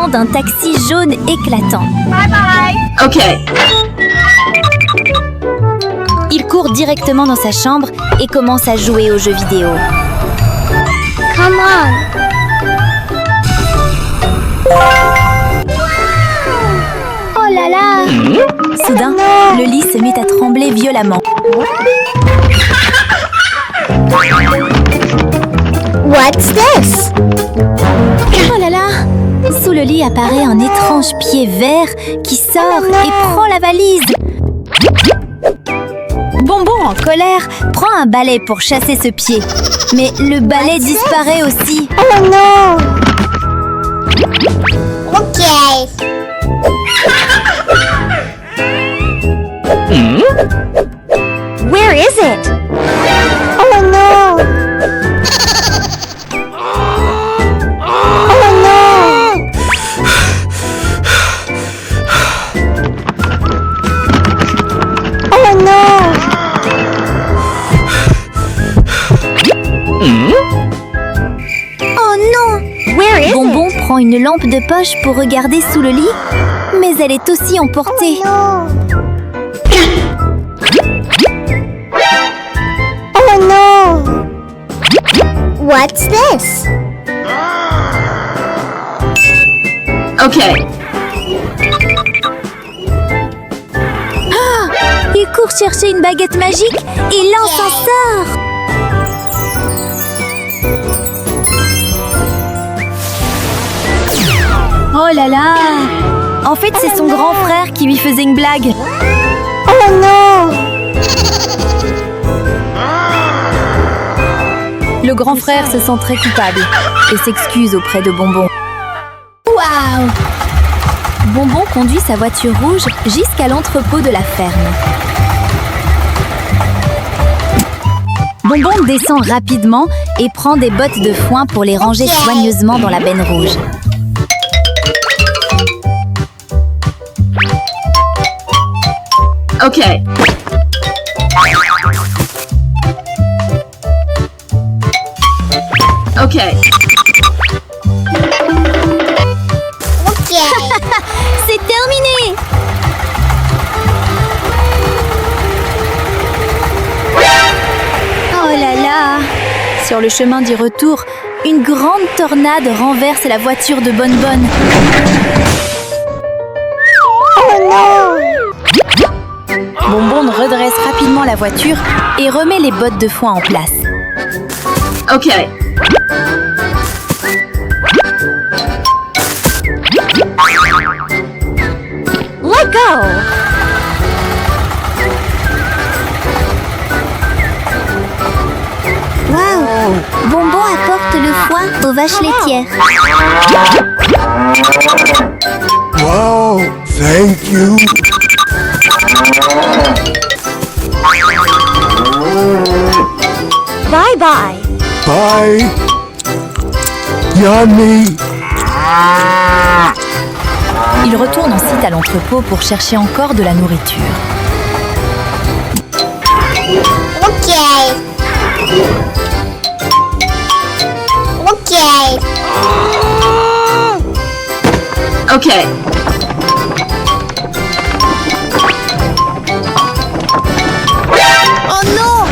d'un taxi jaune éclatant. Bye bye. Ok. Il court directement dans sa chambre et commence à jouer aux jeux vidéo. Come on. Oh là là. Soudain, le lit se mit à trembler violemment. What's this? Oh là là! Sous le lit apparaît un étrange pied vert qui sort et prend la valise. Bonbon, en colère, prend un balai pour chasser ce pied. Mais le balai disparaît aussi. Oh non. Ok. Where is it? Oh no. Oh no. Oh no. Oh non. Where is Bonbon prend une lampe de poche pour regarder sous le lit, mais elle est aussi emportée. No. Oh no! What's this? Ok. Il court chercher une baguette magique et lance un sort. Oh là là! En fait, c'est son grand frère qui lui faisait une blague. Oh non! Le grand frère se sent très coupable et s'excuse auprès de Bonbon. Waouh! Bonbon conduit sa voiture rouge jusqu'à l'entrepôt de la ferme. Bonbon descend rapidement et prend des bottes de foin pour les ranger soigneusement dans la benne rouge. Ok. Ok. Ok. C'est terminé! Oh là là! Sur le chemin du retour, une grande tornade renverse la voiture de Bonbonne. Oh non! Bonbon redresse rapidement la voiture et remet les bottes de foin en place. Ok. Let go! Waouh! Bonbon apporte le foin aux vaches laitières. Wow, thank you. Bye bye! Bye. Yummy. Il retourne ensuite à l'entrepôt pour chercher encore de la nourriture. Ok! Ok! Ok. Oh non!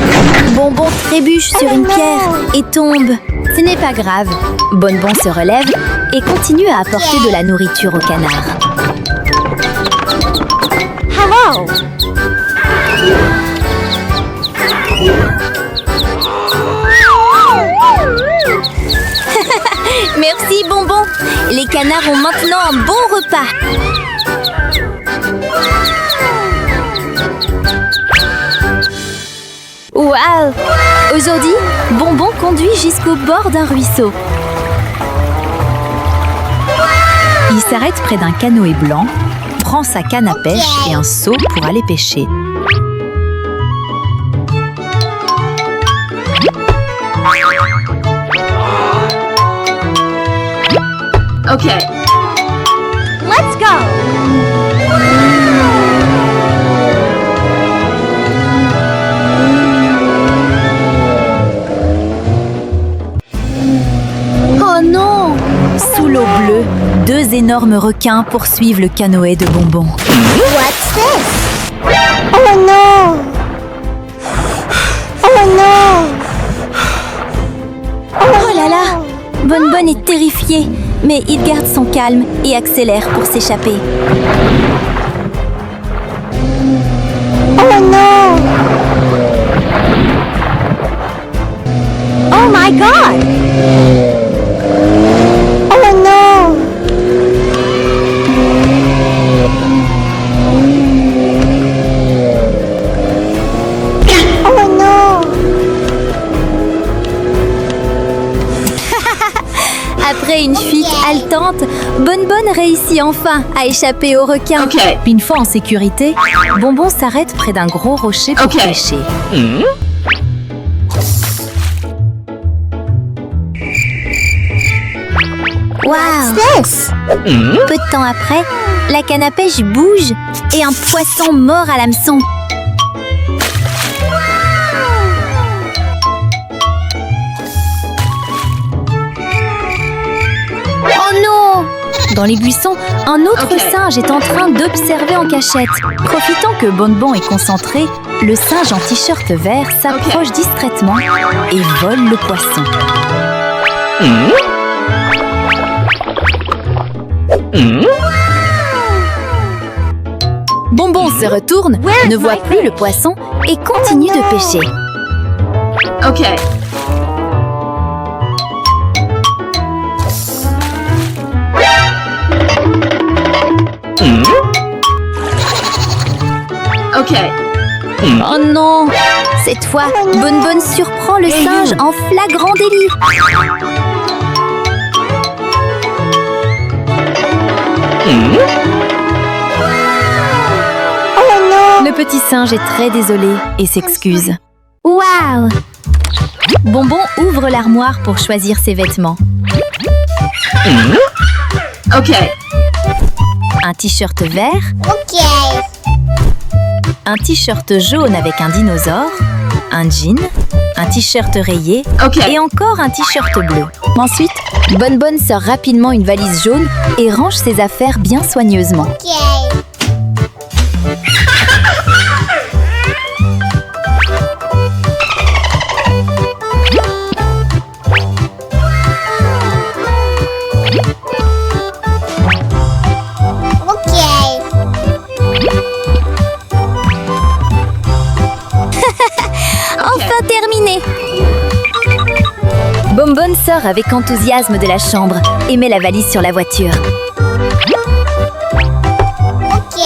Bonbon trébuche sur une pierre et tombe. Ce n'est pas grave. Bonbon se relève et continue à apporter de la nourriture au canard. Hello! Merci Bonbon. Les canards ont maintenant un bon repas. Waouh! Aujourd'hui, Bonbon conduit jusqu'au bord d'un ruisseau. Il s'arrête près d'un canoë blanc, prend sa canne à pêche et un seau pour aller pêcher. Ok. Let's go! Oh non! Sous Sous l'eau bleue, deux énormes requins poursuivent le canoë de Bonbon. What's this? Oh non! Oh non! Oh là là! Bonbon est terrifié, mais il garde son calme et accélère pour s'échapper. Oh non! Oh my God! Oh non! Oh non! Après une fuite haletante, Bonbon réussit enfin à échapper aux requins. Ok. Puis une fois en sécurité, Bonbon s'arrête près d'un gros rocher pour Ok. pêcher. Waouh! This? Peu de temps après, la canne à pêche bouge et un poisson mord à l'hameçon. Oh non! Dans les buissons, un autre Ok. singe est en train d'observer en cachette. Profitant que Bonbon est concentré, le singe en t-shirt vert s'approche discrètement et vole le poisson. Bonbon se retourne, ne voit plus le poisson et continue de pêcher. Ok. Ok. Oh non! Cette fois, Bonbon surprend le singe en flagrant délit. Oh non! Le petit singe est très désolé et s'excuse. Waouh! Bonbon ouvre l'armoire pour choisir ses vêtements. Ok. Un t-shirt vert, Ok. un t-shirt jaune avec un dinosaure, un jean, un t-shirt rayé Ok. et encore un t-shirt bleu. Ensuite, Bonbon sort rapidement une valise jaune et range ses affaires bien soigneusement. Ok. Enfin terminé! Bonbon sort avec enthousiasme de la chambre et met la valise sur la voiture. Ok.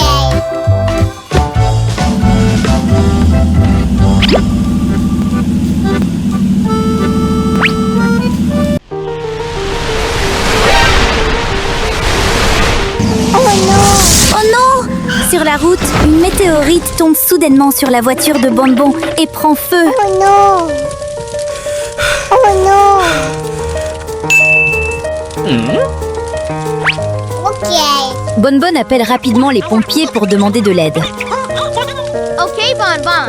Oh non! Sur la route, une météorite tombe soudainement sur la voiture de Bonbon et prend feu. Oh non! Oh non! Ok. Bonbon appelle rapidement les pompiers pour demander de l'aide. Ok, Bonbon.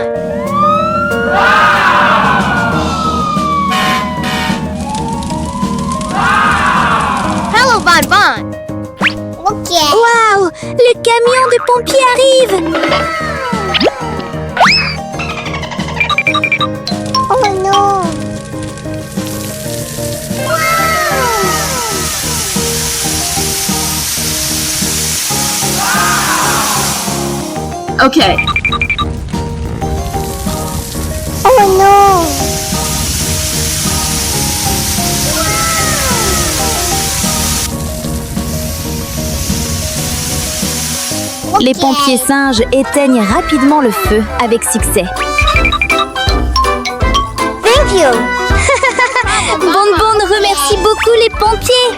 Hello, Bonbon. Ok. Waouh! Le camion de pompiers arrive! Oh non! Ok. Oh non! Les pompiers singes éteignent rapidement le feu avec succès. Thank you! Bonbon remercie beaucoup les pompiers.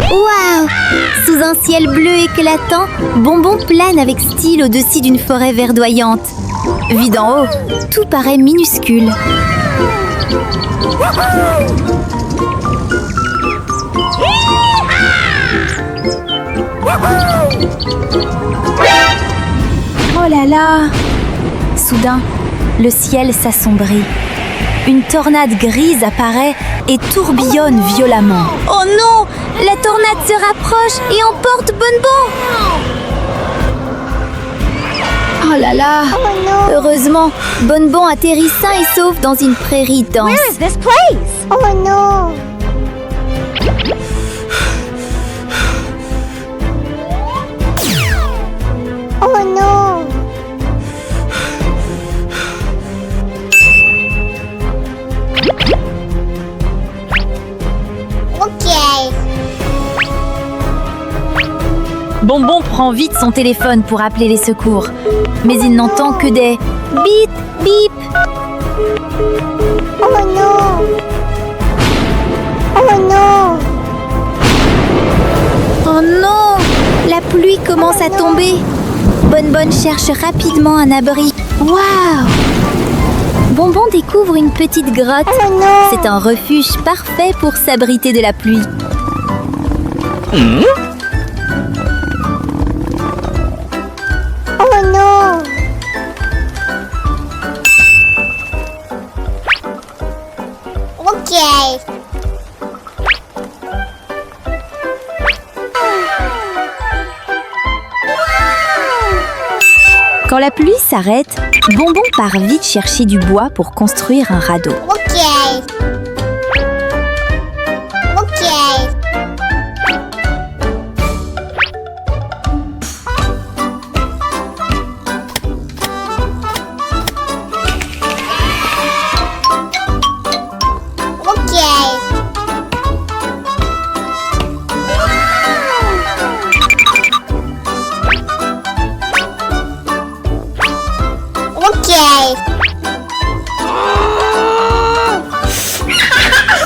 Waouh! Sous un ciel bleu éclatant, Bonbon plane avec style au-dessus d'une forêt verdoyante. Vu d'en haut, tout paraît minuscule. Oh là là! Soudain, le ciel s'assombrit. Une tornade grise apparaît et tourbillonne violemment. Oh non! La tornade se rapproche et emporte Bonbon! Oh là là! Oh non. Heureusement, Bonbon atterrit sain et sauf dans une prairie dense. Where is this place? Oh non. Oh non. Ok. Bonbon prend vite son téléphone pour appeler les secours. Mais il n'entend que des bip bip. Oh non. Oh non. Oh non! La pluie commence à tomber. Bonbonne cherche rapidement un abri. Waouh! Bonbon découvre une petite grotte. Oh non. C'est un refuge parfait pour s'abriter de la pluie. Oh non. Ok. Quand la pluie s'arrête, Bonbon part vite chercher du bois pour construire un radeau. Ok. Ok. Ok. Ok.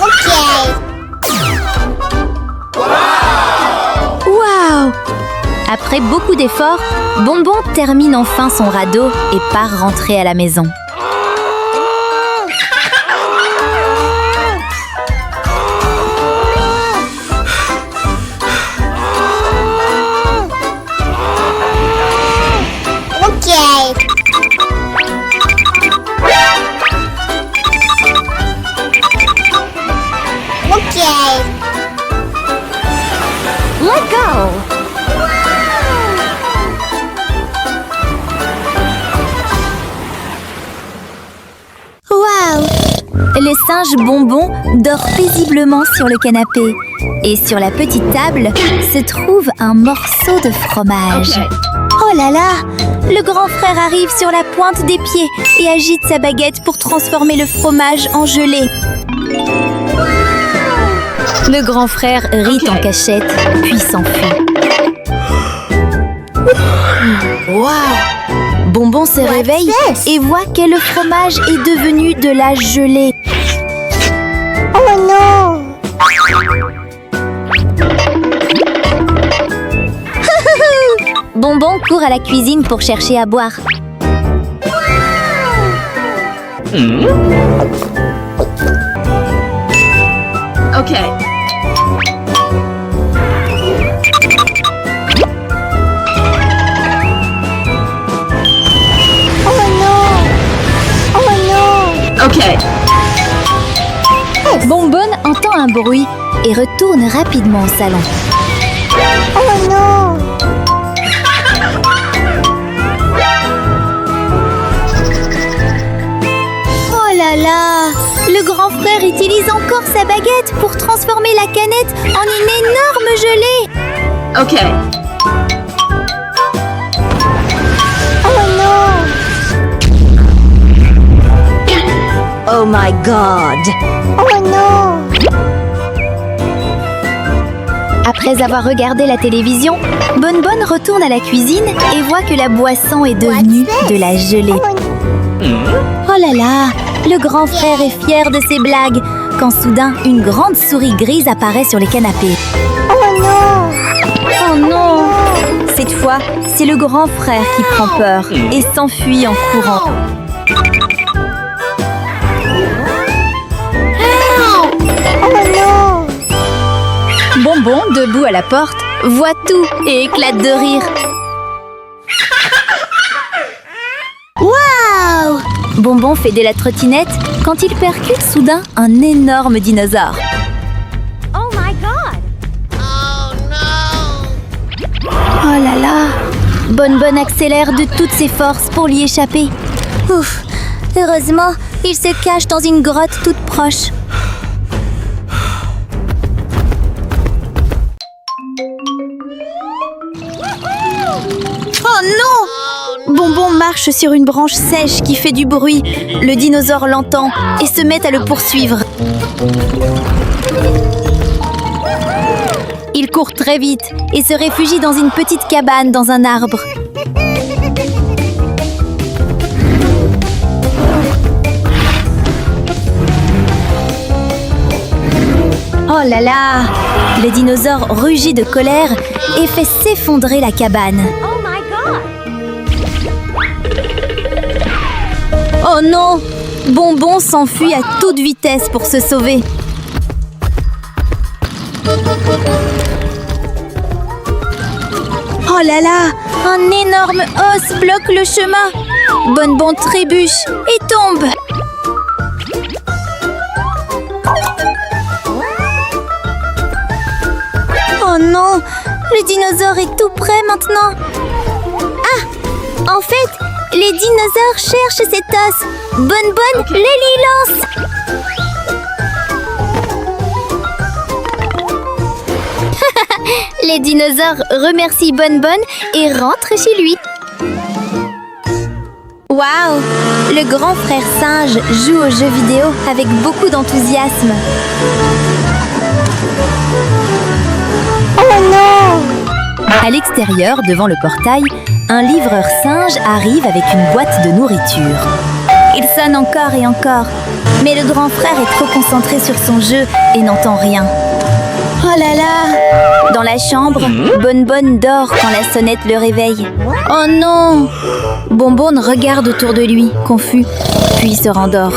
Ok. Waouh! Après beaucoup d'efforts, Bonbon termine enfin son radeau et part rentrer à la maison. Ok. Ok. Let go! Waouh! Le singe Bonbon dort paisiblement sur le canapé. Et sur la petite table se trouve un morceau de fromage. Oh là là! Le grand frère arrive sur la pointe des pieds et agite sa baguette pour transformer le fromage en gelée. Le grand frère rit en cachette, puis s'enfuit. Waouh! Bonbon se réveille et voit que le fromage est devenu de la gelée. Oh non. Bonbon court à la cuisine pour chercher à boire. Ok. Oh non. Oh non. Ok. Bonbonne entend un bruit et retourne rapidement au salon. Oh non. Oh là là! Le grand frère utilise encore sa baguette pour transformer la canette en une énorme gelée. Ok. Oh non. Oh my god! Oh non. Après avoir regardé la télévision, Bonbonne retourne à la cuisine et voit que la boisson est devenue de la gelée. Oh là là! Le grand frère est fier de ses blagues quand soudain une grande souris grise apparaît sur les canapés. Oh non. Oh non! Cette fois, c'est le grand frère qui prend peur et s'enfuit en courant. Oh non. Bonbon, debout à la porte, voit tout et éclate de rire. Wow! Bonbon fait de la trottinette quand il percute soudain un énorme dinosaure. Oh my god! Oh là là! Bonbonne accélère de toutes ses forces pour l'y échapper. Ouf! Heureusement, il se cache dans une grotte toute proche. Oh non! Bonbon marche sur une branche sèche qui fait du bruit. Le dinosaure l'entend et se met à le poursuivre. Il court très vite et se réfugie dans une petite cabane dans un arbre. Oh là là! Le dinosaure rugit de colère et fait s'effondrer la cabane. Oh my god! Oh non! Bonbon s'enfuit à toute vitesse pour se sauver. Oh là là! Un énorme os bloque le chemin. Bonbon trébuche et tombe. Oh non! Le dinosaure est tout près maintenant. Ah! En fait, les dinosaures cherchent cet os. Bonbonne les lui lance. Les dinosaures remercient Bonbonne et rentrent chez lui. Waouh! Le grand frère singe joue aux jeux vidéo avec beaucoup d'enthousiasme. Oh non! À l'extérieur, devant le portail, un livreur singe arrive avec une boîte de nourriture. Il sonne encore et encore, mais le grand frère est trop concentré sur son jeu et n'entend rien. Oh là là! Dans la chambre, Bonbonne dort quand la sonnette le réveille. Oh non! Bonbonne regarde autour de lui, confus, puis se rendort.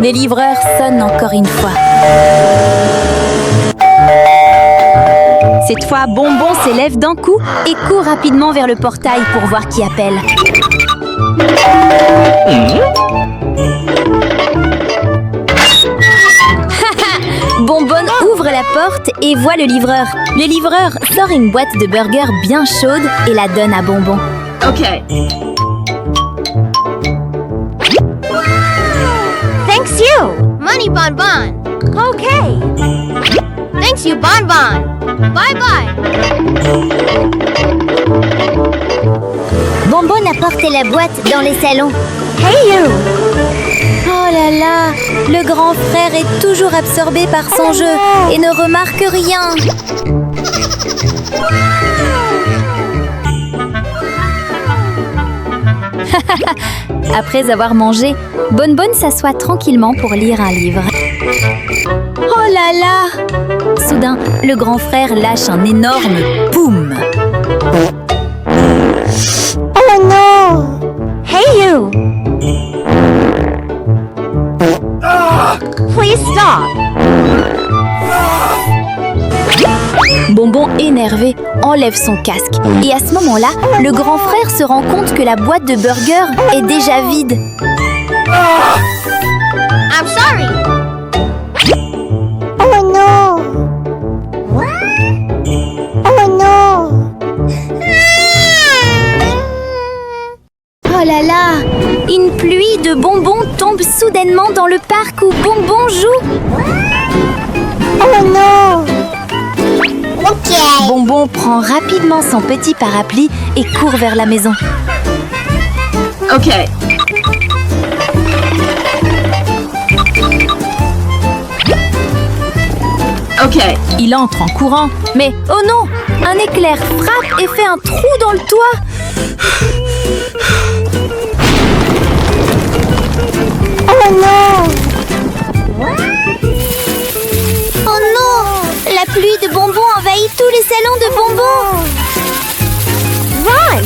Les livreurs sonnent encore une fois. Cette fois, Bonbon s'élève d'un coup et court rapidement vers le portail pour voir qui appelle. Bonbonne ouvre la porte et voit le livreur. Le livreur sort une boîte de burgers bien chaude et la donne à Bonbon. Okay. Thanks you! Money Bonbon! Okay! Thanks you, Bonbon! Bye-bye! Bonbon a porté la boîte dans les salons. Hey you! Oh là là! Le grand frère est toujours absorbé par son jeu et ne remarque rien. Après avoir mangé, Bonbonne s'assoit tranquillement pour lire un livre. Oh là là! Soudain, le grand frère lâche un énorme boum. Oh non! Hey you! Please stop! Bonbon, énervé, enlève son casque. Et à ce moment-là, le grand frère se rend compte que la boîte de burgers est déjà vide. I'm sorry! Oh non! Oh non! Oh là là! Une pluie de bonbons tombe soudainement dans le parc où Bonbon joue. Oh non! Ok! Bonbon prend rapidement son petit parapluie et court vers la maison. Okay. Okay. Il entre en courant, mais oh non! Un éclair frappe et fait un trou dans le toit. Oh non! Oh non! La pluie de bonbons envahit tous les salons de bonbons. Run!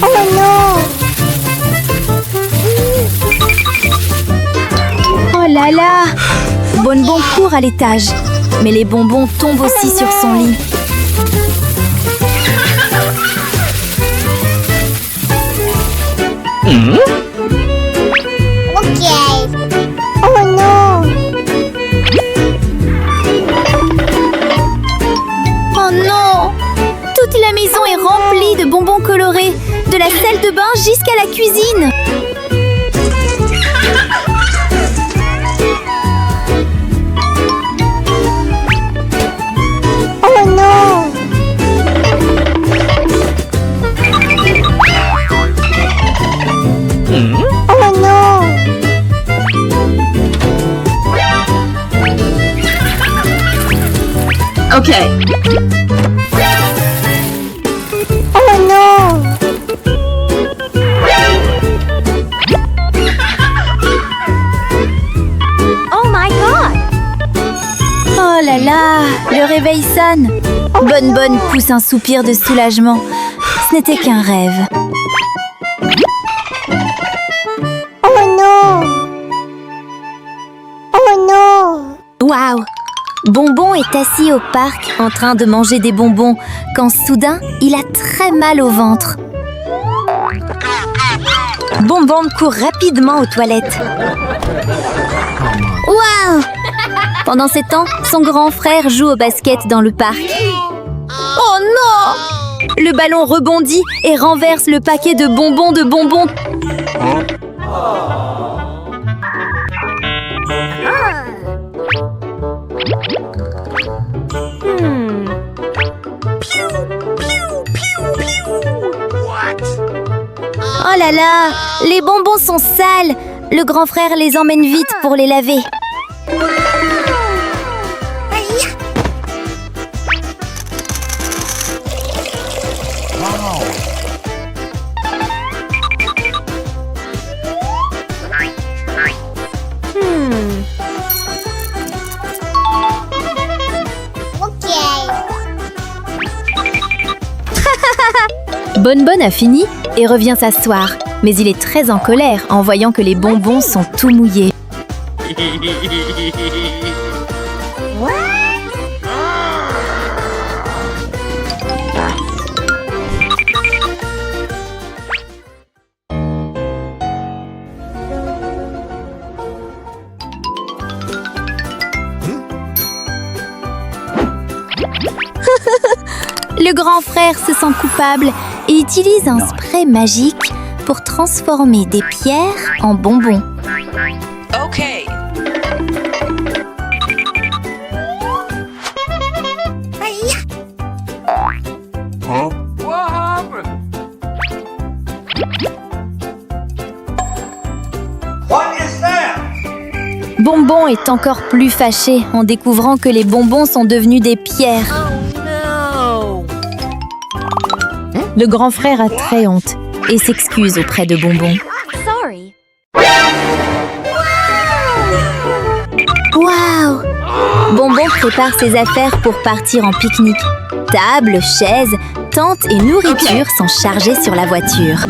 Oh non! là! Bonbon court à l'étage, mais les bonbons tombent aussi sur son lit. Ok. Oh non. Oh non! Toute la maison est remplie de bonbons colorés, de la salle de bain jusqu'à la cuisine. Oh non. Oh non. Okay. Oh non. Oh my god. Oh là là! Le réveil sonne. Bonbonne pousse un soupir de soulagement. Ce n'était qu'un rêve. Oh non. Oh non. Waouh! Bonbon est assis au parc en train de manger des bonbons quand soudain, il a très mal au ventre. Bonbon court rapidement aux toilettes. Waouh! Pendant ce temps, son grand frère joue au basket dans le parc. Oh non! Le ballon rebondit et renverse le paquet de bonbons Oh là là! Les bonbons sont sales! Le grand frère les emmène vite pour les laver. Ok. Bonbonne a fini et revient s'asseoir, mais il est très en colère en voyant que les bonbons sont tout mouillés. Le grand frère se sent coupable et utilise un spray magique pour transformer des pierres en bonbons. Okay. Huh? What happened? What is that? Bonbon est encore plus fâché en découvrant que les bonbons sont devenus des pierres. No. Le grand frère a très honte et s'excuse auprès de Bonbon. Sorry. Waouh! Bonbon prépare ses affaires pour partir en pique-nique. Table, chaises, tentes et nourriture sont chargées sur la voiture.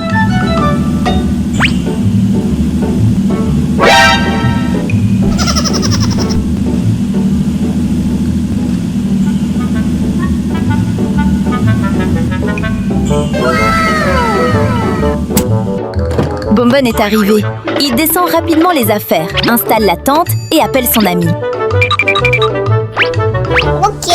Bonbonne est arrivé. Il descend rapidement les affaires, installe la tente et appelle son ami. Ok.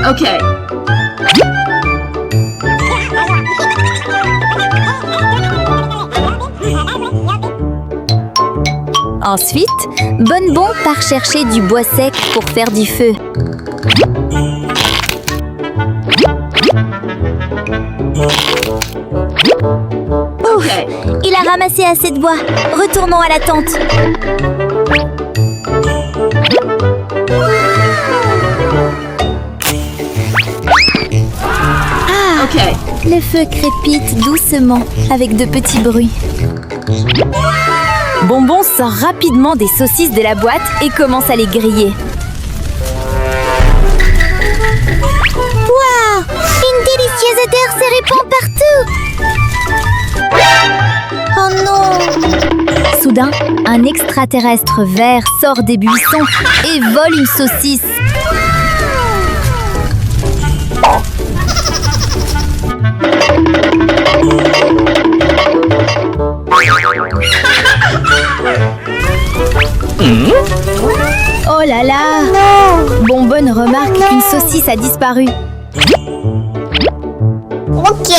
Okay. Ensuite, Bonbon part chercher du bois sec pour faire du feu. Okay. Il a ramassé assez de bois. Retournons à la tente. Okay. Le feu crépite doucement avec de petits bruits. Bonbon sort rapidement des saucisses de la boîte et commence à les griller. Waouh! Une délicieuse odeur se répand partout! Oh non! Soudain, un extraterrestre vert sort des buissons et vole une saucisse. Oh là là! Bonbonne remarque qu'une saucisse a disparu. Ok!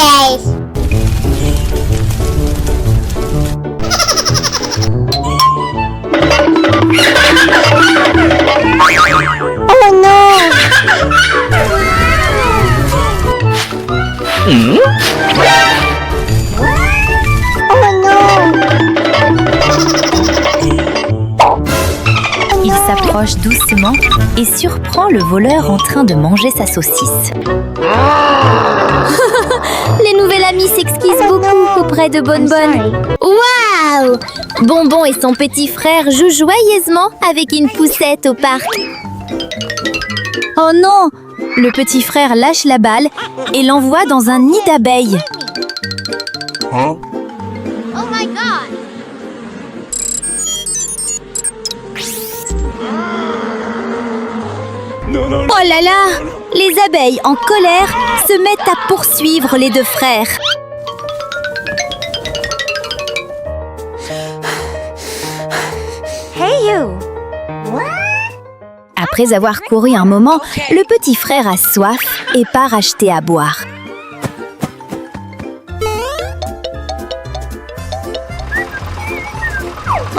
Oh non! Oh non! Il s'approche doucement et surprend le voleur en train de manger sa saucisse. Les nouvelles amies s'exquisent beaucoup auprès de Bonbonne. Waouh! Bonbon et son petit frère jouent joyeusement avec une poussette au parc. Oh non! Le petit frère lâche la balle et l'envoie dans un nid d'abeilles. Huh? Oh my god! Oh là là! Les abeilles, en colère, se mettent à poursuivre les deux frères. Hey you! Après avoir couru un moment, le petit frère a soif et part acheter à boire.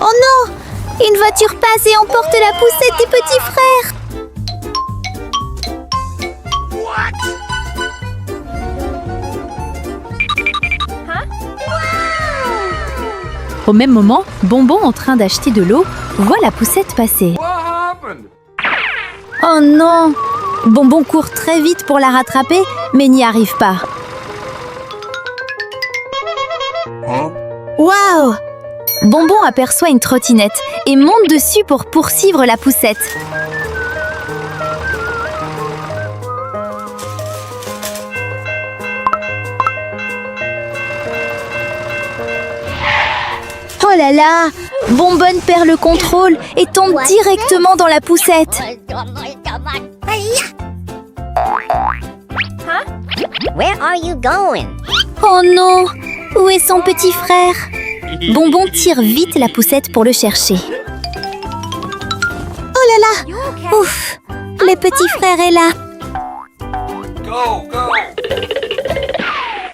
Oh non! Une voiture passe et emporte la poussette du petit frère! Au même moment, Bonbon, en train d'acheter de l'eau, voit la poussette passer. What happened? Oh non! Bonbon court très vite pour la rattraper, mais n'y arrive pas. Huh? Waouh! Bonbon aperçoit une trottinette et monte dessus pour poursuivre la poussette. Oh là là! Bonbonne perd le contrôle et tombe directement dans la poussette. Where are you going? Oh non! Où est son petit frère? Bonbon tire vite la poussette pour le chercher. Oh là là! Ouf! Le petit frère est là! Go, go.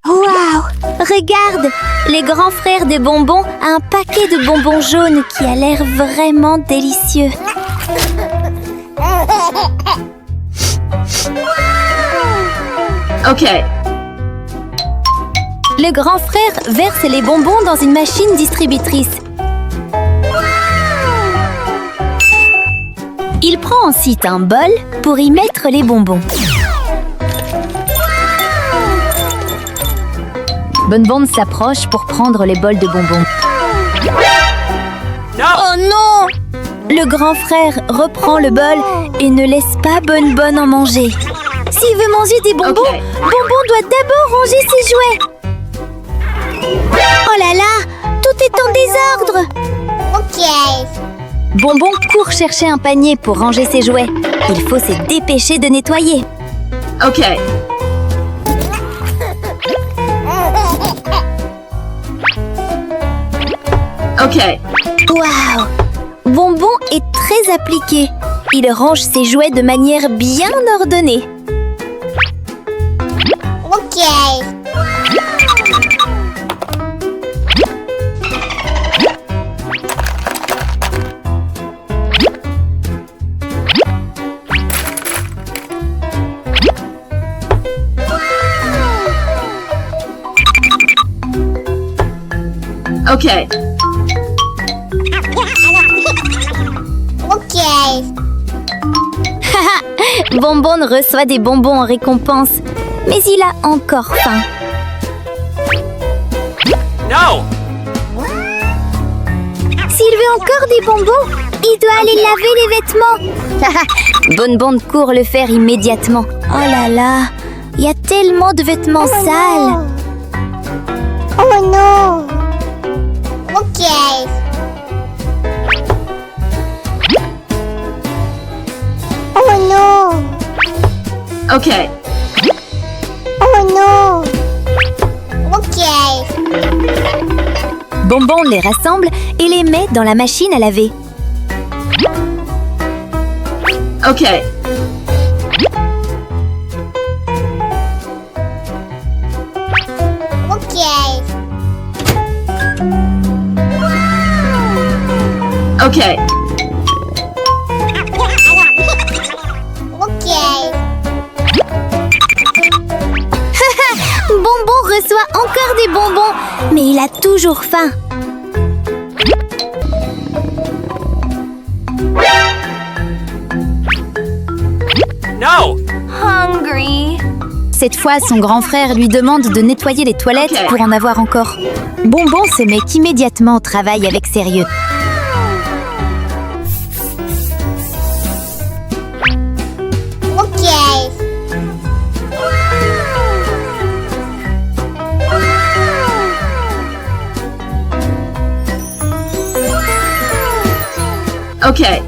Waouh! Regarde! Les grands frères de Bonbon a un paquet de bonbons jaunes qui a l'air vraiment délicieux. Ok. Le grand frère verse les bonbons dans une machine distributrice. Il prend ensuite un bol pour y mettre les bonbons. Bonbonne s'approche pour prendre les bols de bonbons. Oh non! Le grand frère reprend le bol et ne laisse pas Bonbonne en manger. S'il veut manger des bonbons, Ok. Bonbon doit d'abord ranger ses jouets. Oh là là! Tout est en désordre! Ok! Bonbon court chercher un panier pour ranger ses jouets. Il faut se dépêcher de nettoyer. Ok. Ok. Waouh! Bonbon est très appliqué. Il range ses jouets de manière bien ordonnée. Ok! Ok. Ok! Bonbon reçoit des bonbons en récompense, mais il a encore faim. No! Si S'il veut encore des bonbons, il doit aller laver les vêtements. Bonbon court le faire immédiatement. Oh là là, il y a tellement de vêtements sales. Oh non. Ok. Oh non. Okay. Oh non. Ok. Bonbon les rassemble et les met dans la machine à laver. Okay. Ok. Okay. Ok. Bonbon reçoit encore des bonbons, mais il a toujours faim. No! Hungry. Cette fois, son grand frère lui demande de nettoyer les toilettes Ok. pour en avoir encore. Bonbon se met immédiatement au travail avec sérieux. Ok. Okay.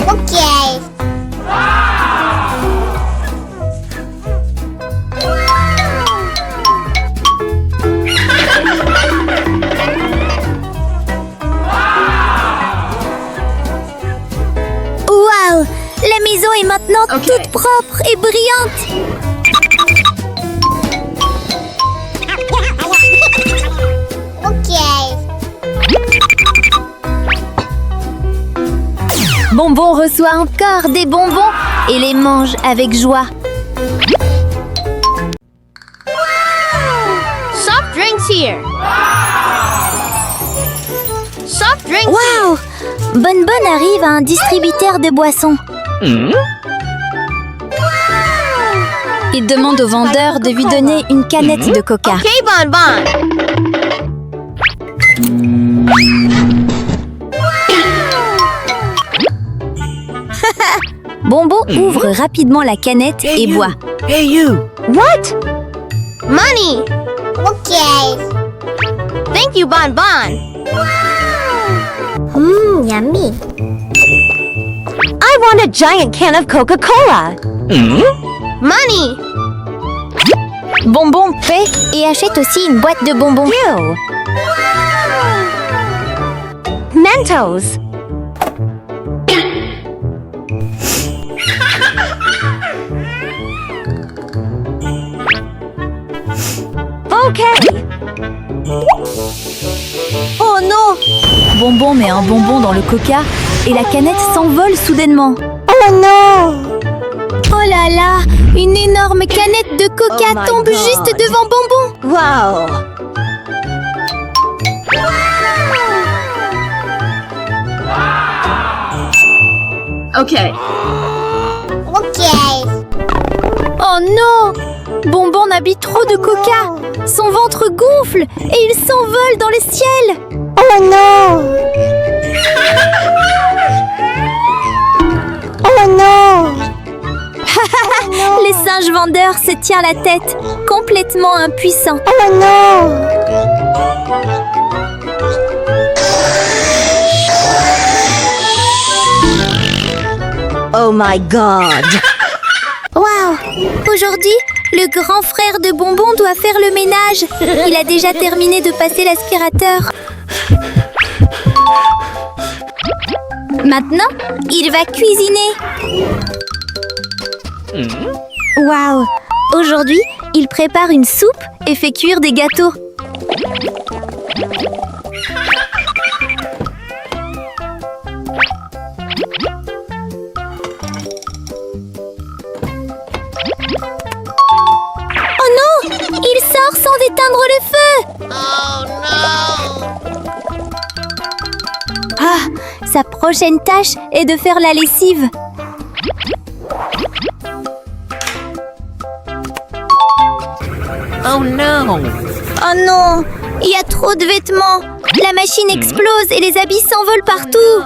Ok. Waouh, la maison est maintenant Ok. toute propre et brillante. Ok. Bonbon reçoit encore des bonbons et les mange avec joie. Soft drinks here. Soft drinks. Waouh, Bonbon arrive à un distributeur de boissons. Il demande au vendeur de lui donner une canette de coca. Okay, Bonbon. Bonbon ouvre rapidement la canette et boit. What? Money. Okay. Thank you, Bonbon. Yummy. I want a giant can of Coca-Cola. Money. Bonbon paie Et achète aussi une boîte de bonbons. Mentos. Okay. Oh non! Bonbon met un bonbon dans le coca et la canette s'envole soudainement. Oh non. Oh là là, une énorme canette de coca Oh my tombe God. juste devant Bonbon. Wow. Okay. Okay. Oh non! Bonbon a bu trop de coca. Son ventre gonfle et il s'envole dans le ciel. Oh non. Oh non. Le singe vendeur se tient la tête, complètement impuissant. Oh non. Oh my God. Waouh, aujourd'hui, le grand frère de Bonbon doit faire le ménage. Il a déjà terminé de passer l'aspirateur. Maintenant, il va cuisiner. Waouh, aujourd'hui, il prépare une soupe Et fait cuire des gâteaux. Oh non, il sort sans éteindre le feu. Ah, sa prochaine tâche est de faire la lessive. Oh non, il y a trop de vêtements. La machine explose et les habits s'envolent partout.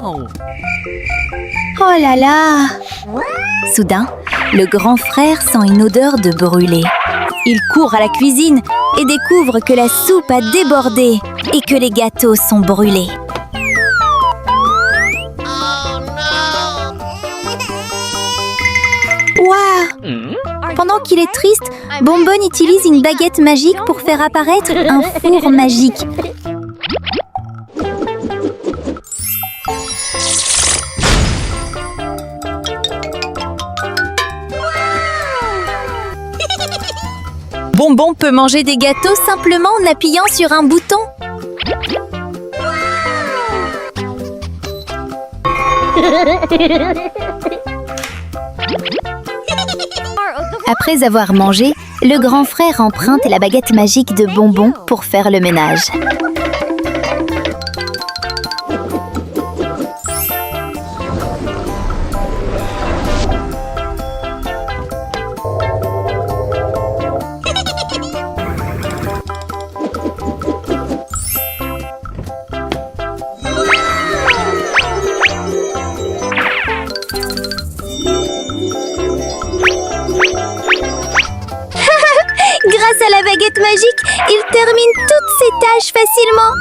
Oh là là! Soudain, le grand frère sent une odeur de brûlé. Il court à la cuisine et découvre que la soupe a débordé et que les gâteaux sont brûlés. Waouh! Pendant qu'il est triste, Bonbonne utilise une baguette magique pour faire apparaître un four magique. Bonbon peut manger des gâteaux simplement en appuyant sur un bouton. Après avoir mangé, le grand frère emprunte la baguette magique de Bonbon pour faire le ménage. Grâce à la baguette magique, il termine toutes ses tâches facilement.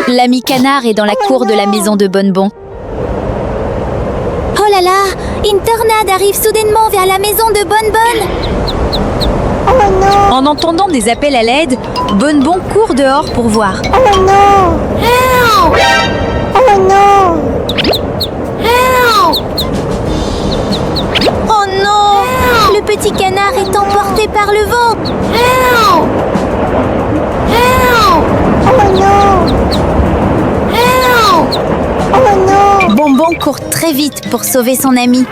L'ami canard est dans la cour de la maison de Bonbon. Oh là là, une tornade arrive soudainement vers la maison de Bonbonne. En entendant des appels à l'aide, Bonbon court dehors pour voir. Oh non! Help! Oh non! Help! Oh non! Help! Le petit canard est emporté par le vent. Help! Help! Oh non! Help! Oh non! Bonbon court très vite pour sauver son ami.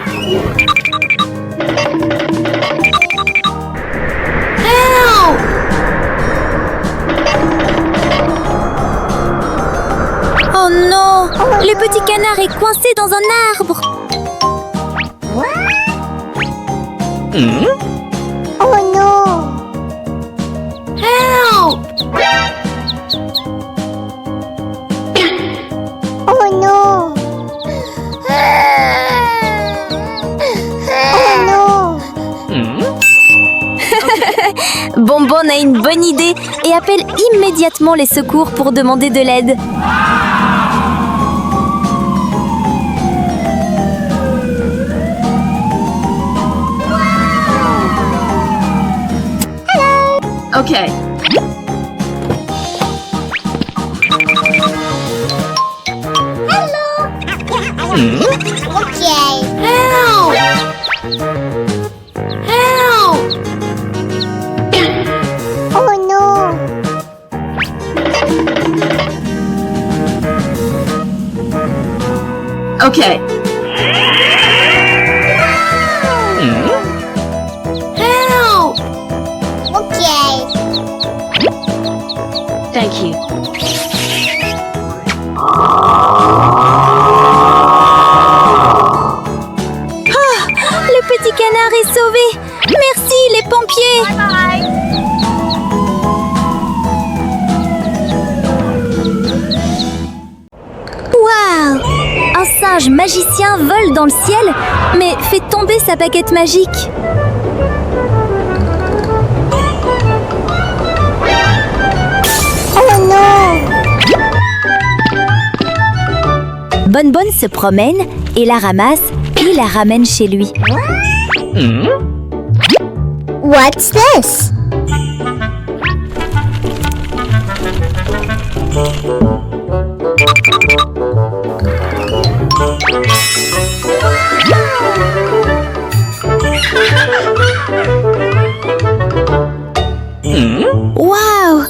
Help! Oh non! Le petit canard est coincé dans un arbre. Oh non! Help! Oh non! Oh non! Bonbon a une bonne idée et appelle immédiatement les secours pour demander de l'aide. Okay. Okay. Help! Help! Oh no! Okay. Help! Okay. Thank you. Le petit canard est sauvé. Merci les pompiers. Waouh! Un singe magicien vole dans le ciel, mais fait tomber sa baguette magique. Oh non! Bonbonne se promène et la ramasse, puis la ramène chez lui. What's this? Waouh!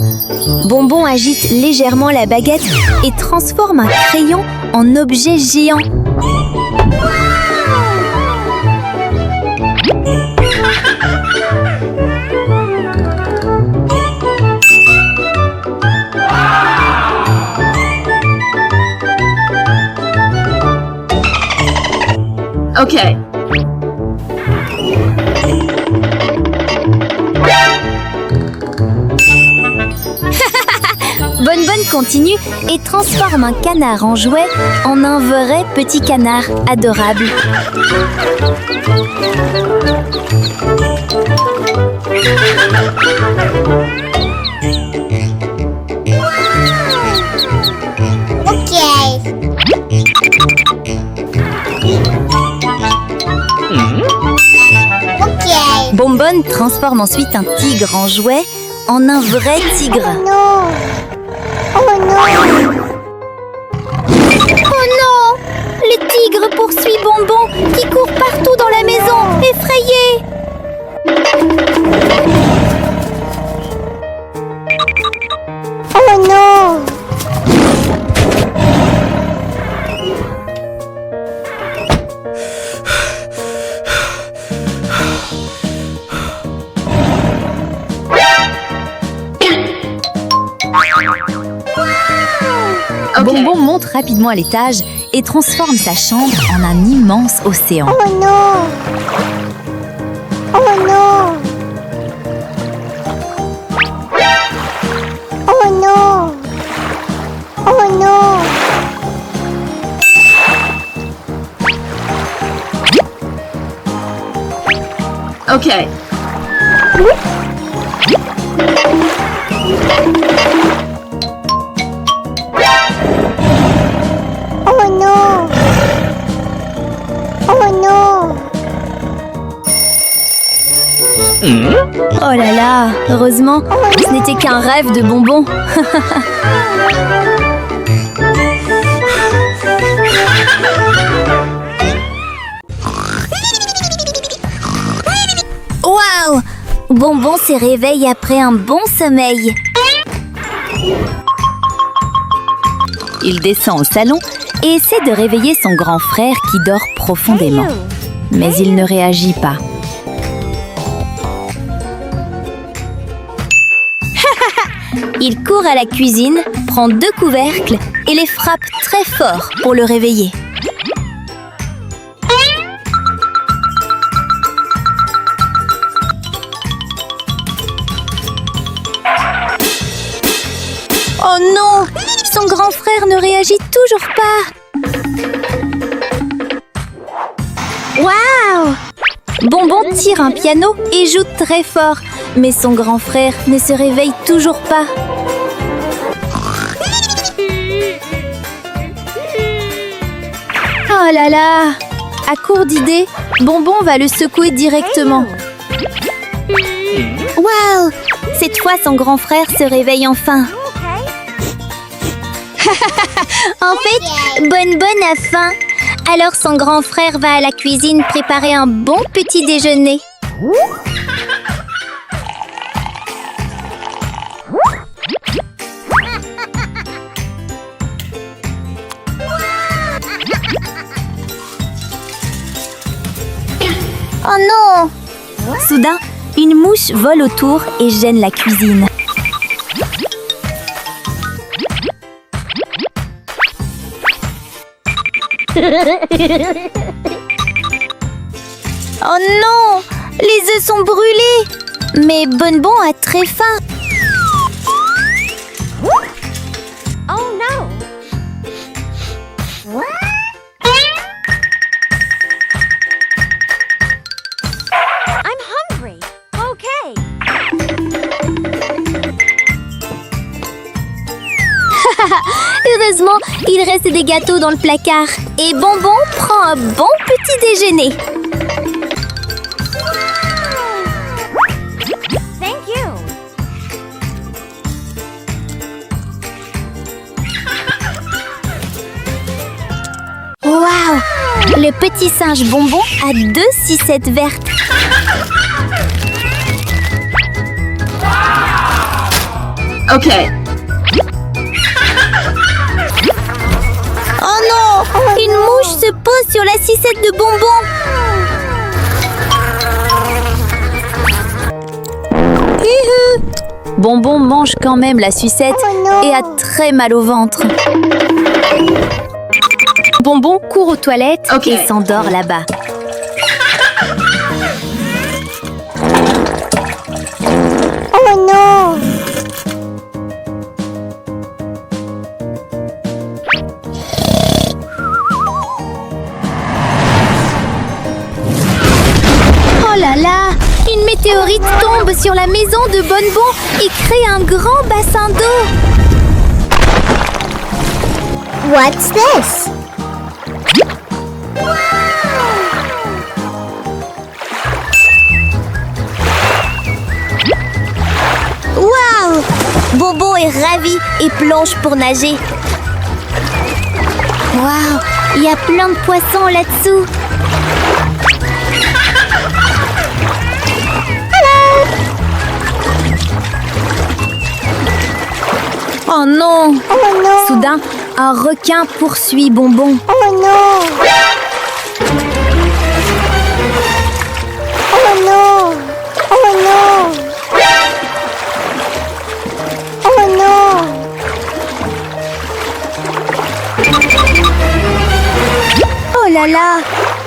Bonbon agite légèrement la baguette et transforme un crayon en objet géant. Okay. continue et transforme un canard en jouet en un vrai petit canard adorable. Bonbonne transforme ensuite un tigre en jouet en un vrai tigre. Oh non! Le tigre poursuit Bonbon qui court partout dans la maison, effrayé. Oh non! Bonbon monte rapidement à l'étage et transforme sa chambre en un immense océan. Oh non! Oh non! Oh non! Oh non! Okay. Oh non! Oh non! Oh là là, heureusement, ce n'était qu'un rêve de Bonbon. Waouh! Bonbon se réveille après un bon sommeil. Il descend au salon et essaie de réveiller son grand frère qui dort profondément. Mais il ne réagit pas. Il court à la cuisine, prend 2 couvercles et les frappe très fort pour le réveiller. Oh non! Son grand frère ne réagit toujours pas. Waouh! Bonbon tire un piano et joue très fort, mais son grand frère ne se réveille toujours pas. Oh là là! À court d'idées, Bonbon va le secouer directement. Waouh! Cette fois, son grand frère se réveille enfin. En fait, Bonbonne a faim. Alors son grand frère va à la cuisine préparer un bon petit déjeuner. Oh non! Soudain, une mouche vole autour et gêne la cuisine. Oh non! Les œufs sont brûlés! Mais Bonbon a très faim. Oh no! I'm hungry. Okay. Heureusement, il reste des gâteaux dans le placard. Et Bonbon prend un bon petit déjeuner. Thank you. Waouh! Le petit singe Bonbon a 2 sucettes vertes. Okay. Oh non! Une mouche se pose sur la sucette de Bonbon. Hihi! Bonbon mange quand même la sucette et a très mal au ventre. Bonbon court aux toilettes et s'endort là-bas. Oh non! Oh là là! Une météorite tombe sur la maison de Bonbon et crée un grand bassin d'eau. What's this? Waouh! Bonbon est ravi et plonge pour nager. Waouh! Il y a plein de poissons là-dessous. Oh non! Oh non! Soudain, un requin poursuit Bonbon. Oh non! Oh non! Oh non! Oh non! Oh là là!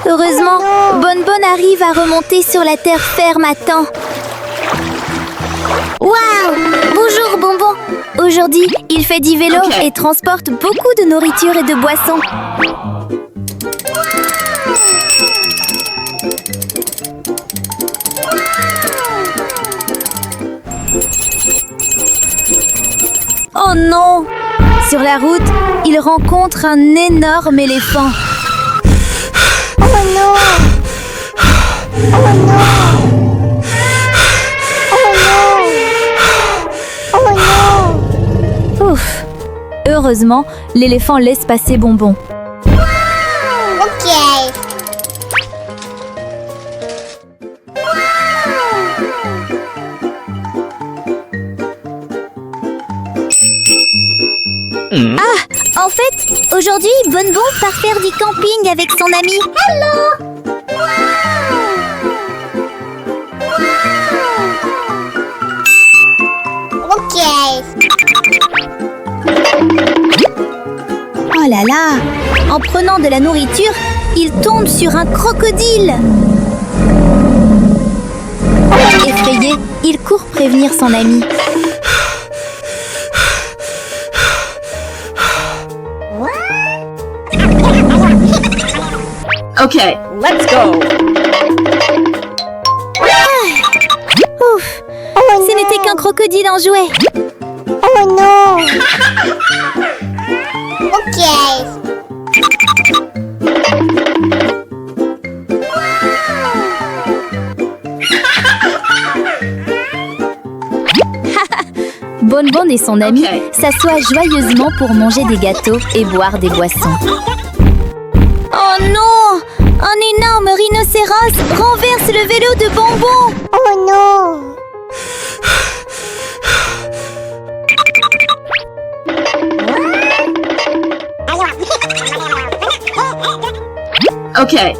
Heureusement, Bonbon arrive à remonter sur la terre ferme à temps. Waouh! Bonjour Bonbon! Aujourd'hui, il fait du vélo et transporte beaucoup de nourriture et de boissons. Oh non! Sur la route, il rencontre un énorme éléphant. Oh non! Oh non! Oh non! Oh non! Ouf! Heureusement, l'éléphant laisse passer Bonbon. Ok. Ah! En fait, aujourd'hui, Bonbon part faire du camping avec son ami. Hello! Ok. Oh là là! En prenant de la nourriture, il tombe sur un crocodile. Effrayé, il court prévenir son ami. Okay. Let's go. Ouf! Ce n'était qu'un crocodile en jouet. Oh non! Ok. Bonbon et son ami Ok. s'assoient joyeusement pour manger des gâteaux et boire des boissons. Oh non! Un énorme rhinocéros renverse le vélo de Bonbon! Oh non! Okay.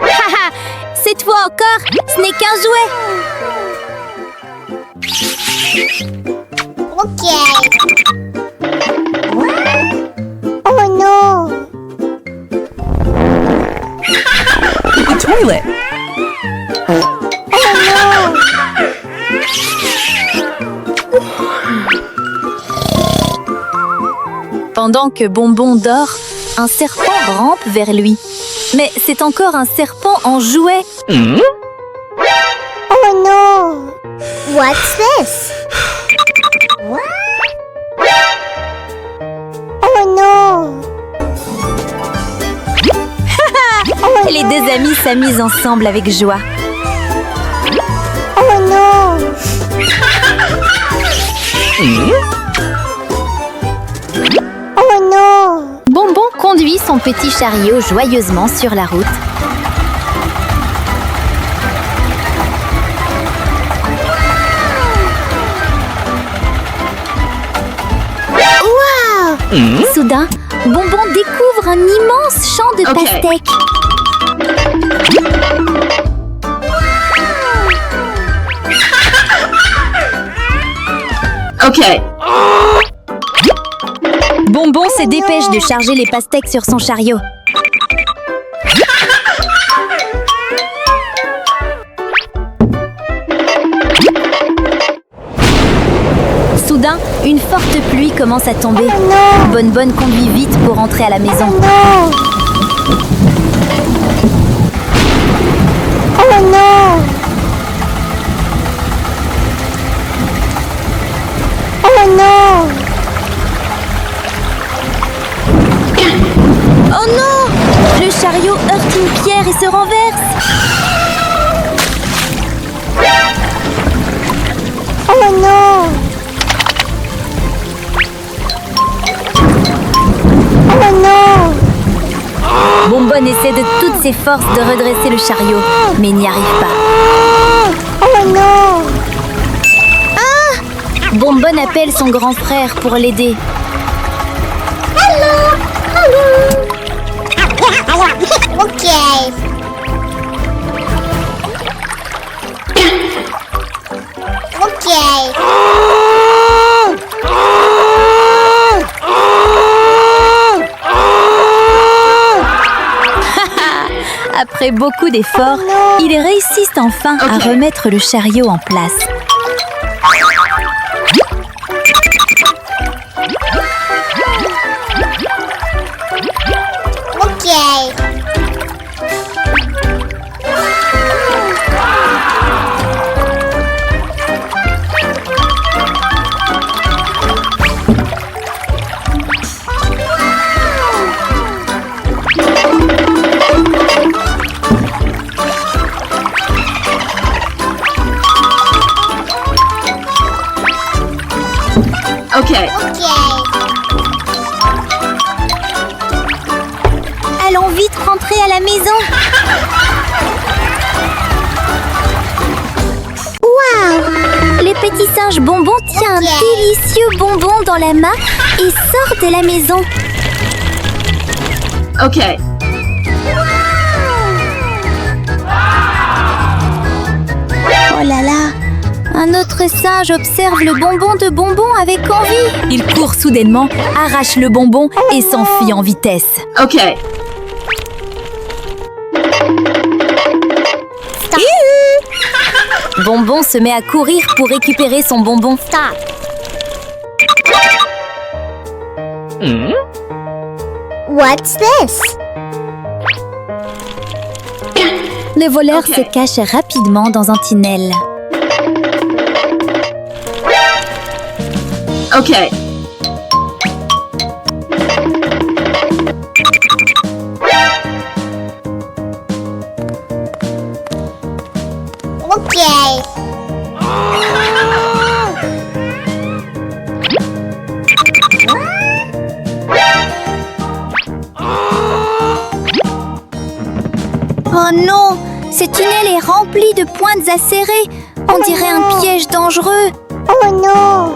Haha! Cette fois encore, ce n'est qu'un jouet! Ok. Oh non! The toilet. Oh non! Pendant que Bonbon dort, un serpent rampe vers lui. Mais c'est encore un serpent en jouet. Oh non! What's this? Oh non! Les deux amis s'amusent ensemble avec joie. Oh non! Oh non! Bonbon conduit son petit chariot joyeusement sur la route. Waouh! Soudain, Bonbon découvre un immense champ de Ok. pastèques. Okay. Bonbon se dépêche de charger les pastèques sur son chariot. Soudain, une forte pluie commence à tomber. Bonbon conduit vite pour rentrer à la maison. Non! heurte une pierre et se renverse. Oh non! Oh non! Bonbonne essaie de toutes ses forces de redresser le chariot, mais n'y arrive pas. Oh non! Bonbonne appelle son grand frère pour l'aider. Ok. Ok. Après beaucoup d'efforts, ils réussissent enfin à remettre le chariot en place. Ok. Okay. Ok. Allons vite rentrer à la maison. Waouh! Le petit singe Bonbon tient un délicieux bonbon dans la main et sort de la maison. Okay. Oh là là! Un autre singe observe le bonbon de Bonbon avec envie. Il court soudainement, arrache le bonbon et s'enfuit en vitesse. Okay. Bonbon se met à courir pour récupérer son bonbon. What's this? Le voleur Ok. se cache rapidement dans un tunnel. Okay. Ok. Oh non! Ce tunnel est rempli de pointes acérées. On dirait un piège dangereux. Oh non!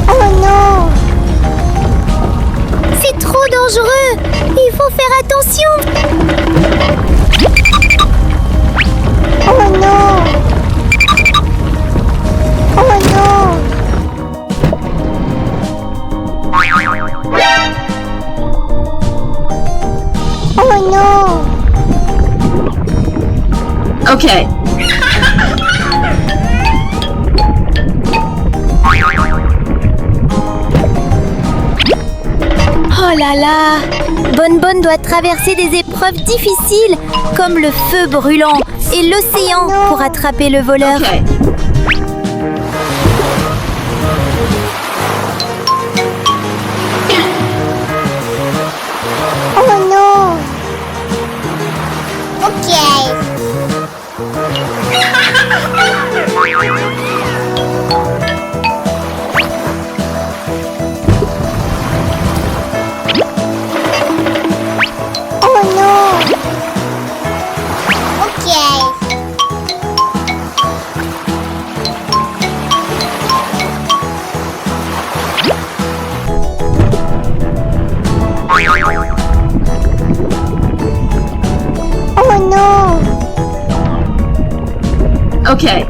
Oh non! C'est trop dangereux. Il faut faire attention. Oh non! Oh non! Oh non! Okay. Oh là là! Bonbonne doit traverser des épreuves difficiles, comme le feu brûlant et l'océan pour attraper le voleur. Okay. Oh non! Ok. Oh non! Ok. Oh non! Okay.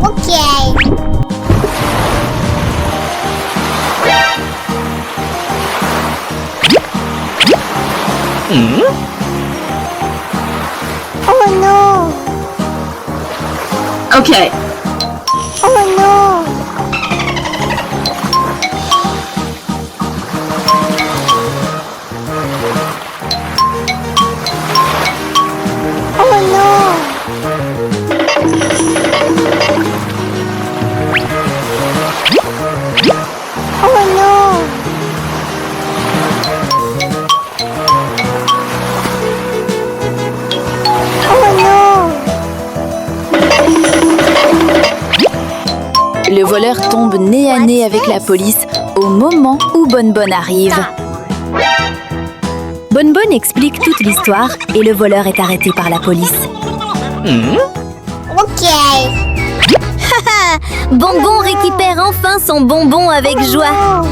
Ok. Oh non! Okay. Oh non! Le voleur tombe nez à nez avec la police au moment où Bonbonne arrive. Bonbonne explique toute l'histoire et le voleur est arrêté par la police. Bonbon récupère enfin son bonbon avec joie.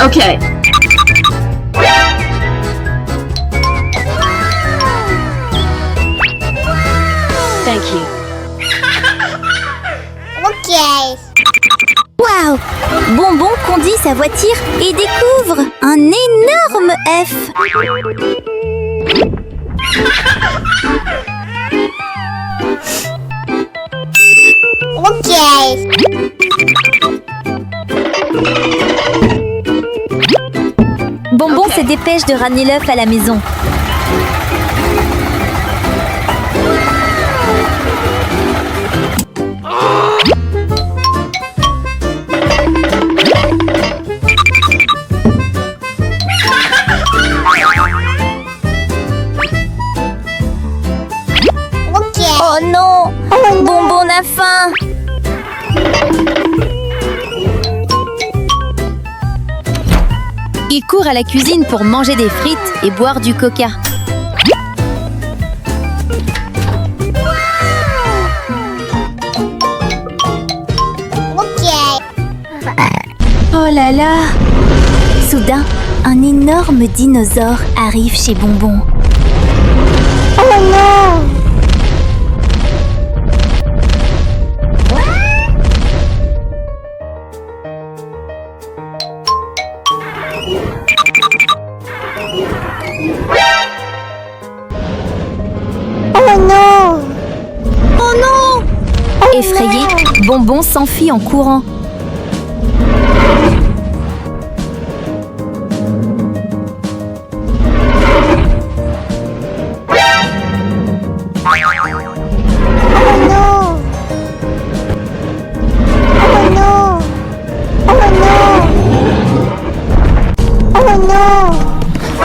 Okay. Thank you. Waouh! Bonbon conduit sa voiture et découvre un énorme F. Bonbon se dépêche de ramener l'œuf à la maison. Oh non! Bonbon a faim! Il court à la cuisine pour manger des frites et boire du coca. Oh là là! Soudain, un énorme dinosaure arrive chez Bonbon. Oh non! Effrayé, Bonbon s'enfuit en courant.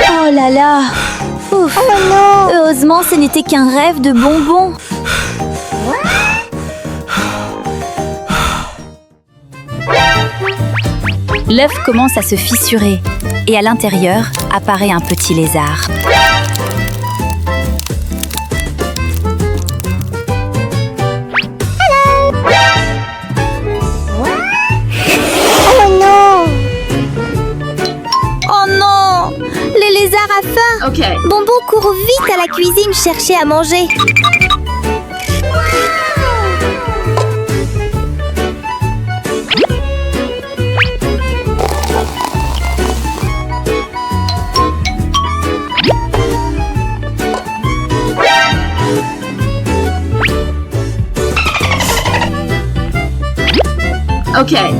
Oh là là! Ouf! Heureusement, ce n'était qu'un rêve de Bonbon. L'œuf commence à se fissurer et à l'intérieur apparaît un petit lézard. Oh non! Le lézard a faim! Okay. Bonbon court vite à la cuisine chercher à manger. Okay.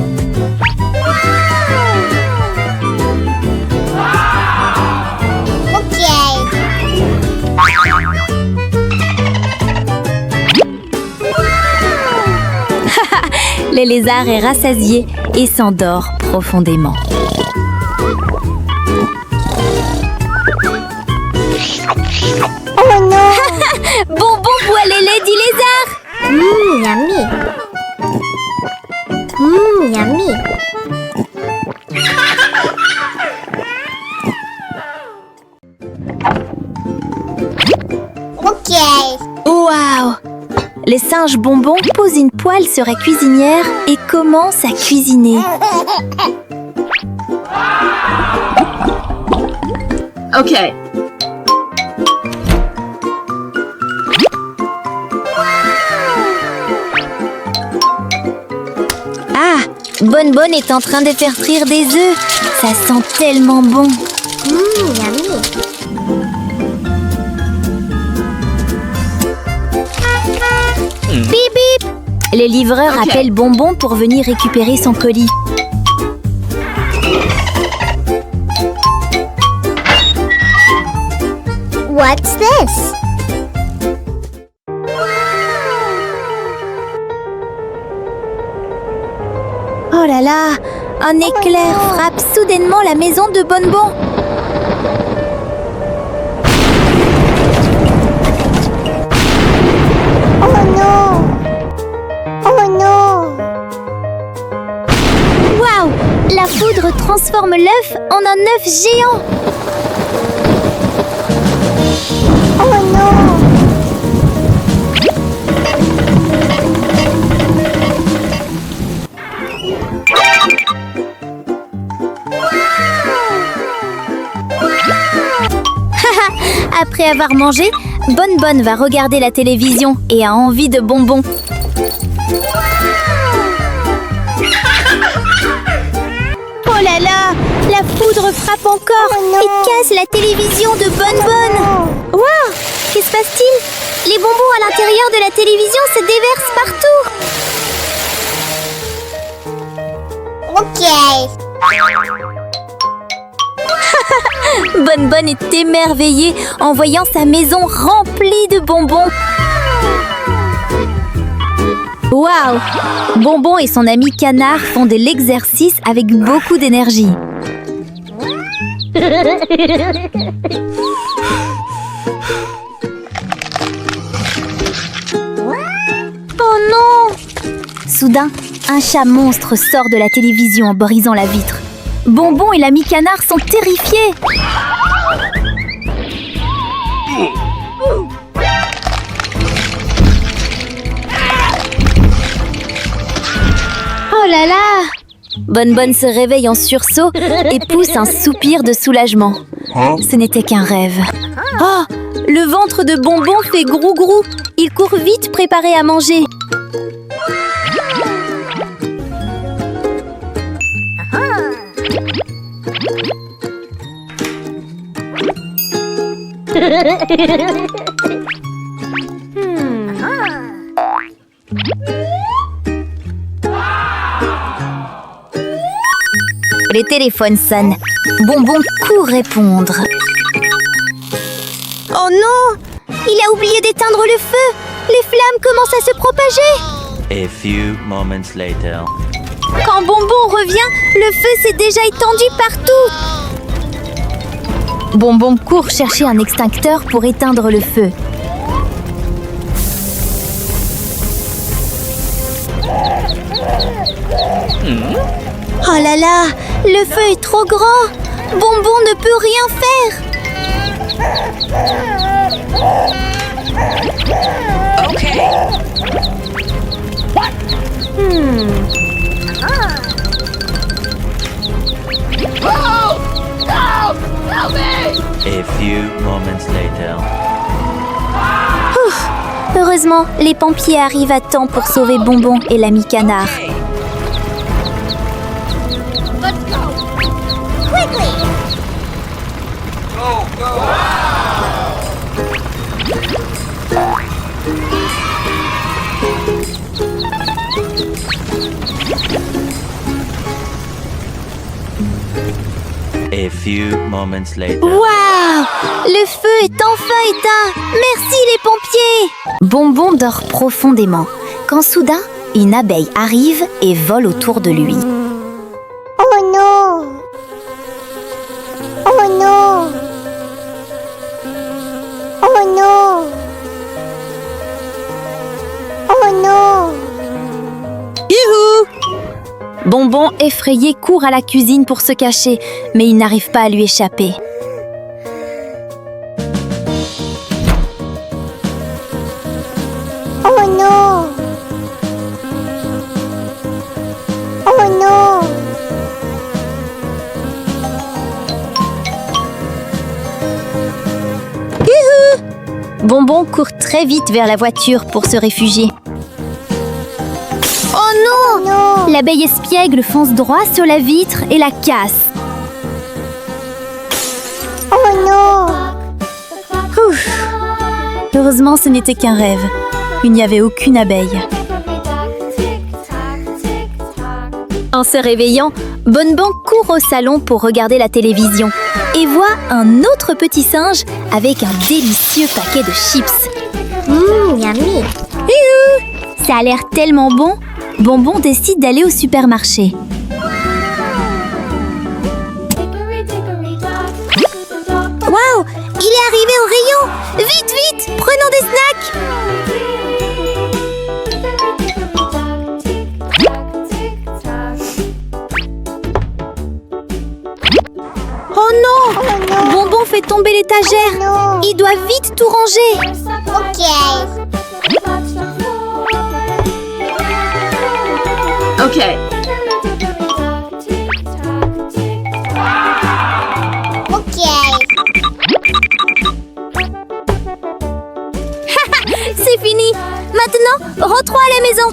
Le lézard est rassasié et s'endort profondément. Bonbon boit les laits du lézard. Yummy. Yummy. Waouh! Le singe Bonbon pose une poêle sur la cuisinière et commence à cuisiner. Okay. Ah! Bonbonne est en train de faire frire des œufs. Ça sent tellement bon. Yummy. Bip bip! Le livreur Ok. appelle Bonbon pour venir récupérer son colis. What's this? Oh là là! Un éclair frappe soudainement la maison de Bonbon. Oh non! Oh non! Waouh! La foudre transforme l'œuf en un œuf géant. Oh non! Après avoir mangé, Bonbonne va regarder la télévision et a envie de bonbons. Oh là là! La foudre frappe encore et casse la télévision de Bonbonne. Waouh! Que se passe-t-il? Les bonbons à l'intérieur de la télévision se déversent partout. Ok. Bonbonne est émerveillée en voyant sa maison remplie de bonbons. Waouh! Bonbon et son ami Canard font de l'exercice avec beaucoup d'énergie. Oh non! Soudain, un chat monstre sort de la télévision en brisant la vitre. Bonbon et l'ami Canard sont terrifiés. Oh là là! Bonbonne se réveille en sursaut et pousse un soupir de soulagement. Ce n'était qu'un rêve. Oh! Le ventre de Bonbon fait grou-grou. Il court vite préparé à manger. Le téléphone sonne. Bonbon court répondre. Oh non! Il a oublié d'éteindre le feu! Les flammes commencent à se propager! A few moments later. Quand Bonbon revient, le feu s'est déjà étendu partout! Bonbon court chercher un extincteur pour éteindre le feu. Oh là là! Le feu est trop grand! Bonbon ne peut rien faire! A few moments later. Ouf! Heureusement, les pompiers arrivent à temps pour sauver Bonbon et l'ami Canard. A few moments later. Waouh! Le feu est enfin éteint! Merci les pompiers! Bonbon dort profondément, quand soudain, une abeille arrive et vole autour de lui. Oh non! Oh non! Oh non! Oh non! Youhou! Bonbon, effrayé, court à la cuisine pour se cacher, mais il n'arrive pas à lui échapper. Oh non! Oh non! Bonbon court très vite vers la voiture pour se réfugier. Oh non! Non! L'abeille espiègle fonce droit sur la vitre et la casse. Oh non! Ouf. Heureusement, ce n'était qu'un rêve. Il n'y avait aucune abeille. En se réveillant, Bonbon court court au salon pour regarder la télévision et voit un autre petit singe avec un délicieux paquet de chips. Yummy. Ça a l'air tellement bon, Bonbon décide d'aller au supermarché. Wow, il est arrivé au rayon. Vite, vite, prenons des snacks. Oh non, Bonbon fait tomber l'étagère. Il doit vite tout ranger. Ok. Okay. Ok. C'est fini. Maintenant, rentrons à la maison.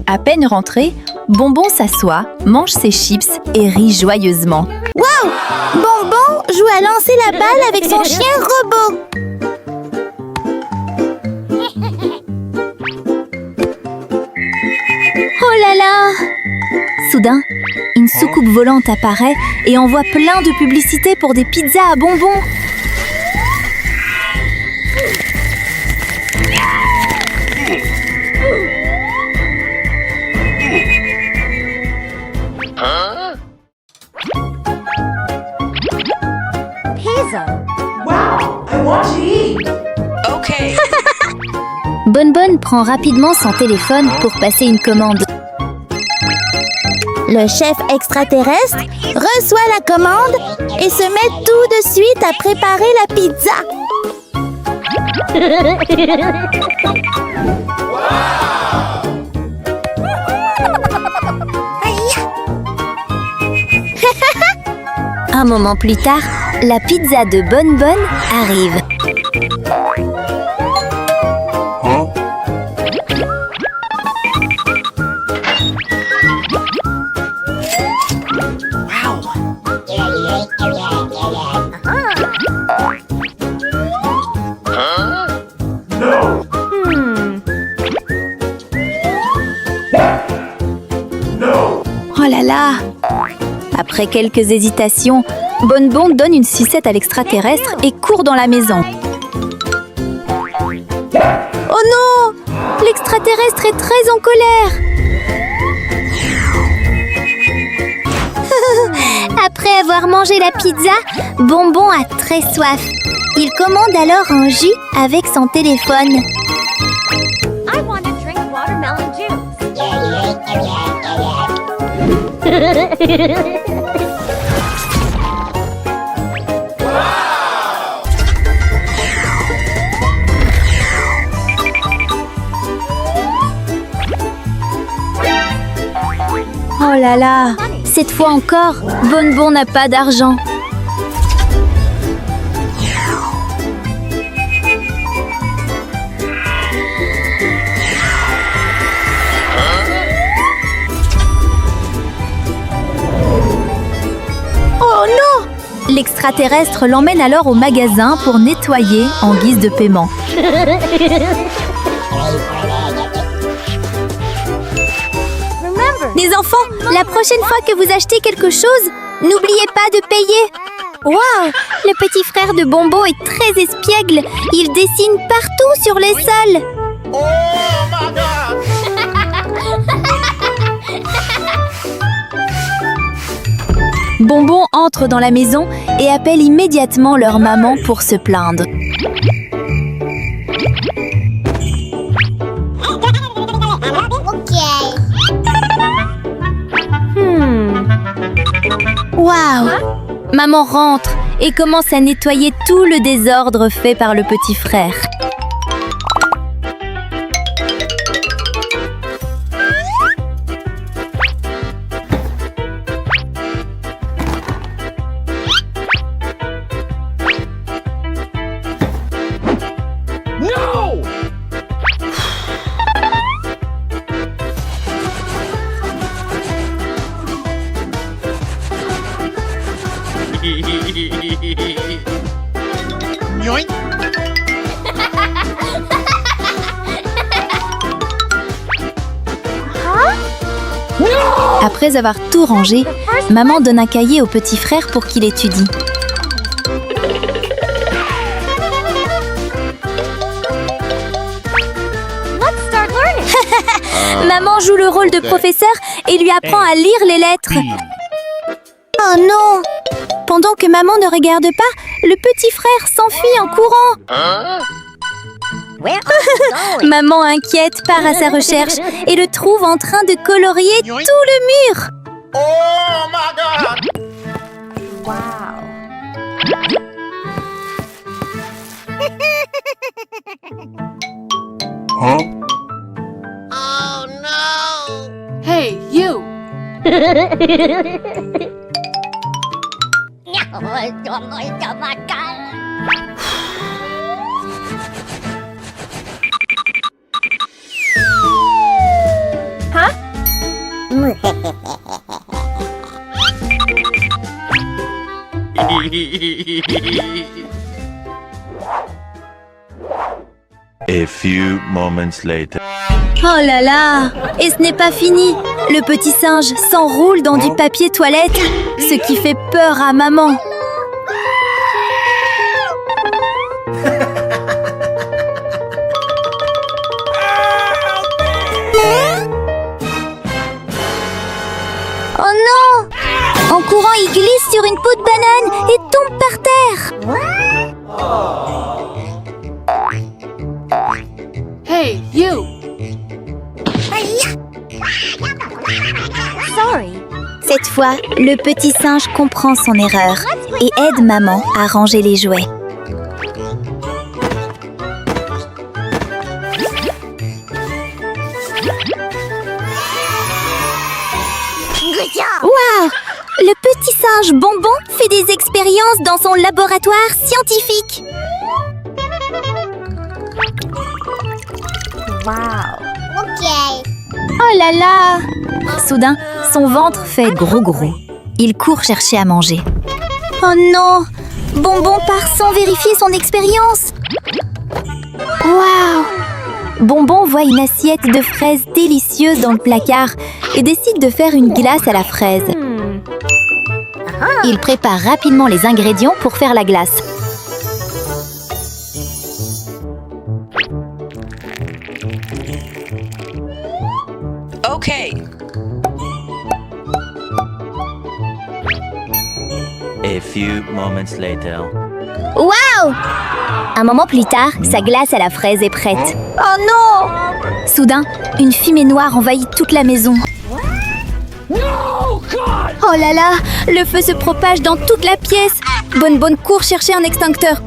À peine rentré, Bonbon s'assoit, mange ses chips et rit joyeusement. Wow, Bonbon joue à lancer la balle avec son chien robot. Oh là là! Soudain, une soucoupe volante apparaît et envoie plein de publicités pour des pizzas à bonbons. Bonbonne prend rapidement son téléphone pour passer une commande. Le chef extraterrestre reçoit la commande et se met tout de suite à préparer la pizza. Un moment plus tard, la pizza de Bonbonne arrive. Huh? Oh là là! Après quelques hésitations, Bonbon donne une sucette à l'extraterrestre et court dans la maison. Oh non! L'extraterrestre est très en colère! Après avoir mangé la pizza, Bonbon a très soif. Il commande alors un jus avec son téléphone. I want to drink watermelon juice. Oh là là! Cette fois encore, Bonbon n'a pas d'argent. Oh non! L'extraterrestre l'emmène alors au magasin pour nettoyer en guise de paiement. Les enfants, la prochaine fois que vous achetez quelque chose, n'oubliez pas de payer. Waouh! Le petit frère de Bonbon est très espiègle. Il dessine partout sur les sols. Bonbon entre dans la maison et appelle immédiatement leur maman pour se plaindre. Waouh! Maman rentre et commence à nettoyer tout le désordre fait par le petit frère. Yoink! Après avoir tout rangé, maman donne un cahier au petit frère pour qu'il étudie. Maman joue le rôle de professeur et lui apprend à lire les lettres. Oh non! Pendant que maman ne regarde pas, le petit frère s'enfuit en courant. Maman inquiète part à sa recherche et le trouve en train de colorier tout le mur. Huh? Hey, you! A few moments later. Oh là là! Et ce n'est pas fini. Le petit singe s'enroule dans du papier toilette, ce qui fait peur à maman. Oh non! En courant, il glisse sur une peau de banane et tombe par terre. Hey, you! Cette fois, le petit singe comprend son erreur et aide maman à ranger les jouets. Waouh! Le petit singe Bonbon fait des expériences dans son laboratoire scientifique. Oh là là! Soudain, son ventre fait gros. Il court chercher à manger. Oh non! Bonbon part sans vérifier son expérience. Waouh! Bonbon voit une assiette de fraises délicieuses dans le placard et décide de faire une glace à la fraise. Il prépare rapidement les ingrédients pour faire la glace. Okay. A few moments later. Waouh! Un moment plus tard, sa glace à la fraise est prête. Oh non! Soudain, une fumée noire envahit toute la maison. Oh là là! Le feu se propage dans toute la pièce. Bonbon court chercher un extincteur.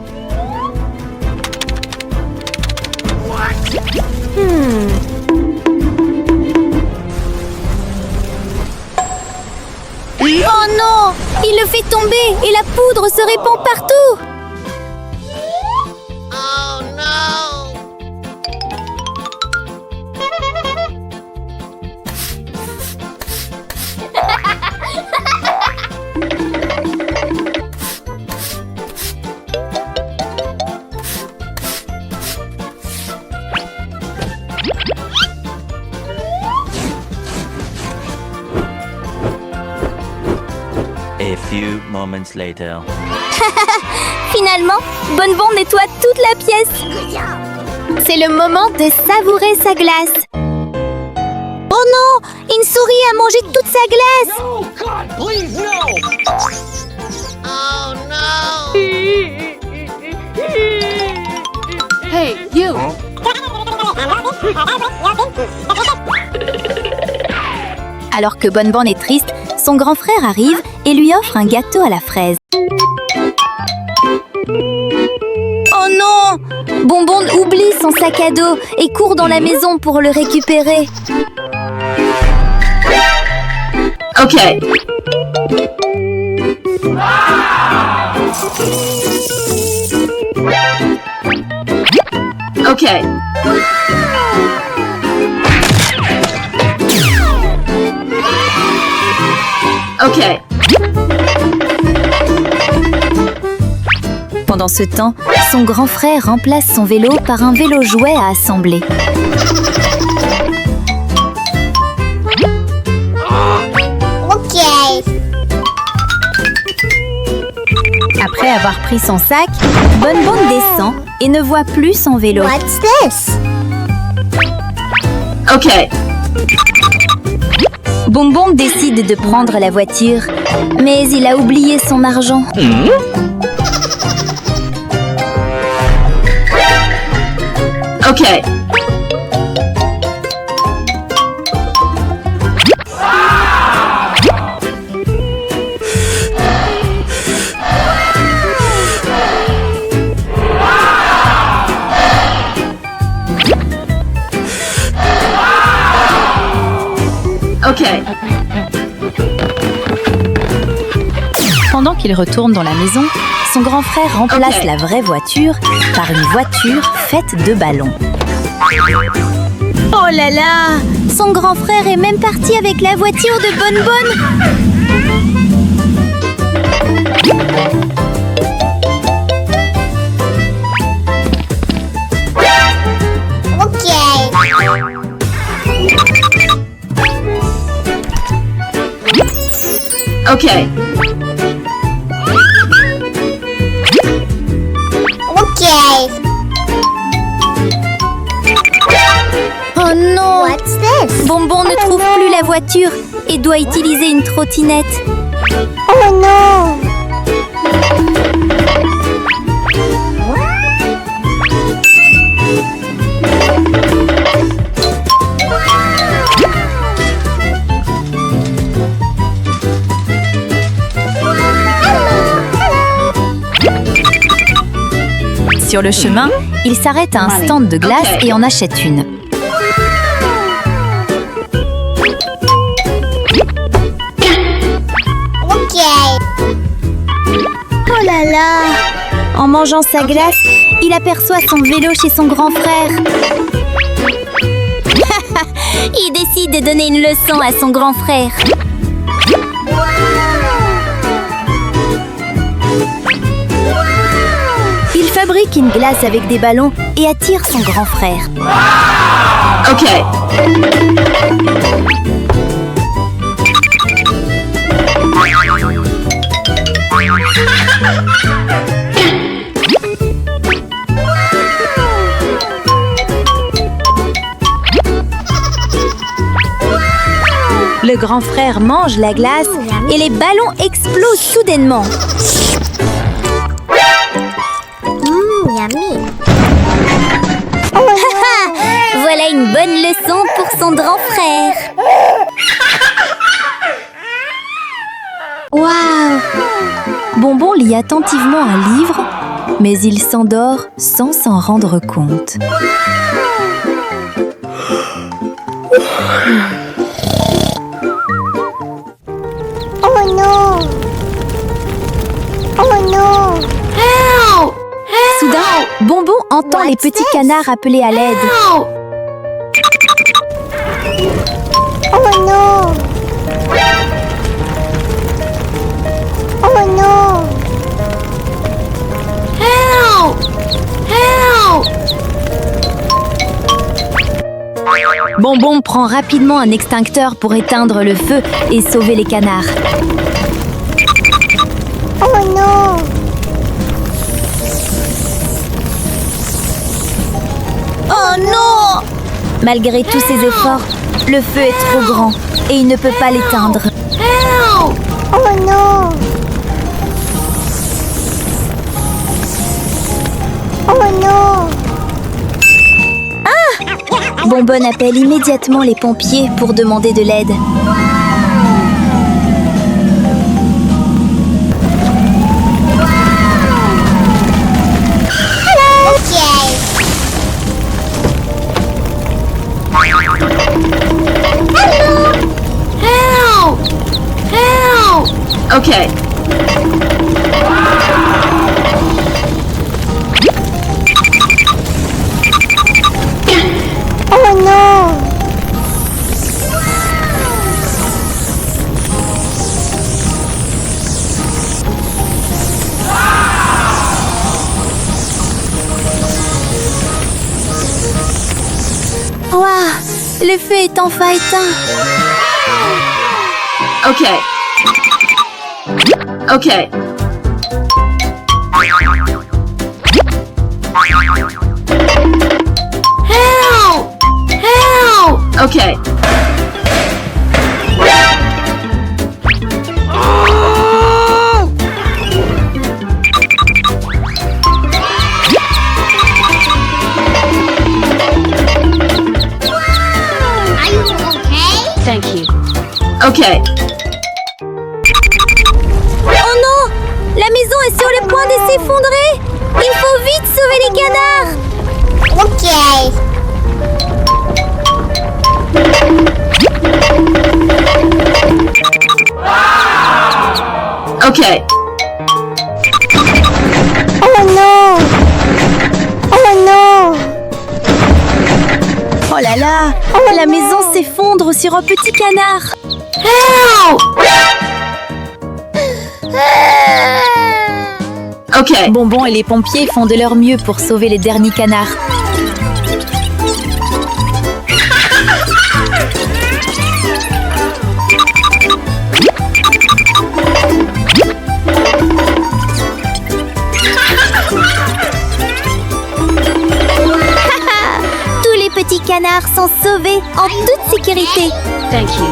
Oh non! Il le fait tomber et la poudre se répand partout. A few moments later. Finalement, Bonbon nettoie toute la pièce. C'est le moment de savourer sa glace. Oh non! Une souris a mangé toute sa glace. Oh God, please no! Hey, you! Alors que Bonbon est triste, son grand frère arrive et lui offre un gâteau à la fraise. Oh non! Bonbon oublie son sac à dos et court dans la maison pour le récupérer. Okay. Okay. Okay. Pendant ce temps, son grand frère remplace son vélo par un vélo jouet à assembler. Après avoir pris son sac, Bonbon descend et ne voit plus son vélo. What's this? Okay. Bonbon décide de prendre la voiture, mais il a oublié son argent. Okay. Okay. Pendant qu'il retourne dans la maison, son grand frère remplace Ok. la vraie voiture par une voiture faite de ballons. Oh là là! Son grand frère est même parti avec la voiture de Bonbon! Okay. Oh non! What's this? Bonbon ne trouve plus la voiture et doit utiliser une trottinette. Oh non! Sur le chemin, il s'arrête à un stand de glace Ok. et en achète une. Oh là là! En mangeant sa glace, il aperçoit son vélo chez son grand frère. Il décide de donner une leçon à son grand frère. Il fabrique une glace avec des ballons et attire son grand frère. Okay. Le grand frère mange la glace et les ballons explosent soudainement. Yummy. Voilà une bonne leçon pour son grand frère. Waouh! Bonbon lit attentivement un livre, mais il s'endort sans s'en rendre compte. Oh non! Oh non! Help! Soudain, Bonbon entend les petits canards appeler à l'aide. Help! Oh non! Oh non! Help! Help! Bonbon prend rapidement un extincteur pour éteindre le feu et sauver les canards. Oh non! Oh non! Malgré tous ses efforts, le feu est trop grand et il ne peut pas l'éteindre. Help! Oh non! Oh non! Bonbon appelle immédiatement les pompiers pour demander de l'aide. Help! Help! Okay. Oh non! Ouah! Le feu est enfin éteint. Okay. Okay. Okay. Thank you. Okay. Oh non! La maison est sur le point de s'effondrer! Il faut vite sauver les canards! Ok. Okay. Oh non! Oh non! Oh là là! La maison s'effondre sur un petit canard! Help! Okay. Bonbon et les pompiers font de leur mieux pour sauver les derniers canards. Tous les petits canards sont sauvés en toute sécurité. Thank you.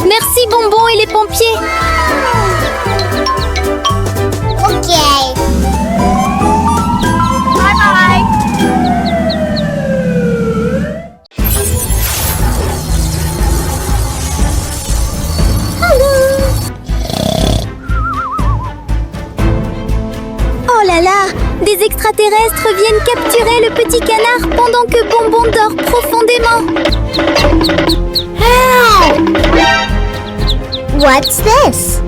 Merci Bonbon et les pompiers. Ok. Bye bye. Oh là là, des extraterrestres viennent capturer le petit canard pendant que Bonbon dort profondément. Help! What's this?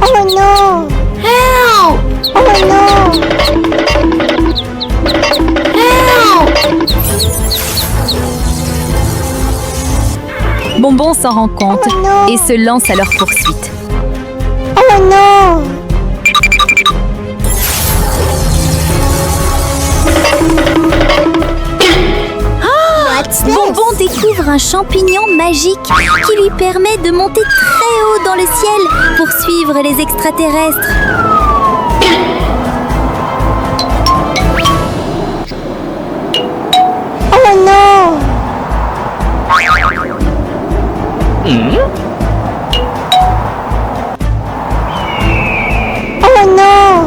Oh no! Help! Oh no! Help! Bonbon s'en rend compte et se lance à leur poursuite. Oh non! Bonbon découvre un champignon magique qui lui permet de monter très haut dans le ciel pour suivre les extraterrestres. Oh non! Oh non!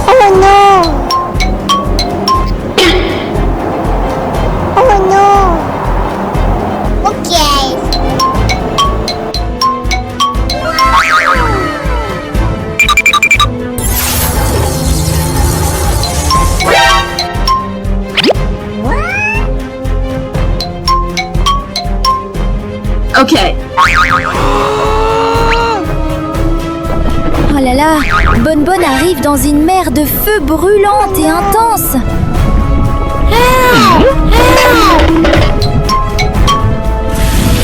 Oh non! Oh non! Ok. Okay. Oh là là, Bonbon arrive dans une mer de feu brûlante et intense.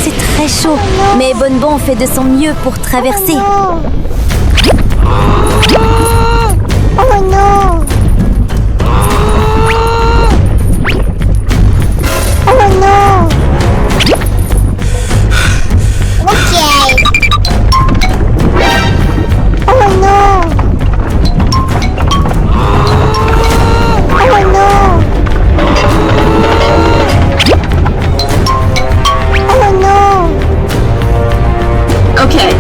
C'est très chaud, mais Bonbon fait de son mieux pour traverser. Oh non! Oh non! Ok. Oh non! Oh non! Oh non! Okay.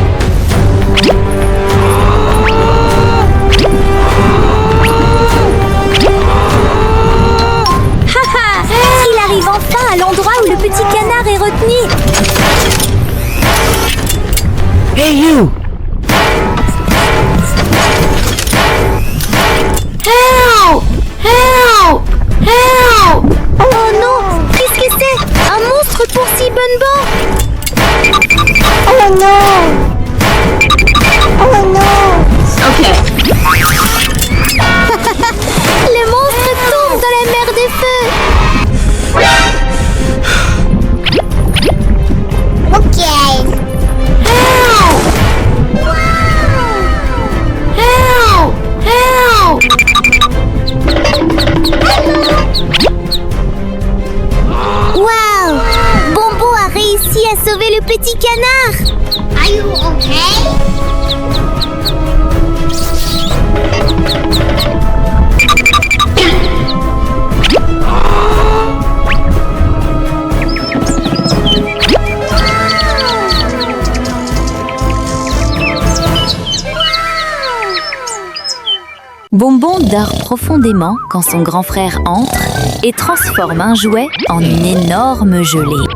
Bonbon dort profondément quand son grand frère entre et transforme un jouet en une énorme gelée.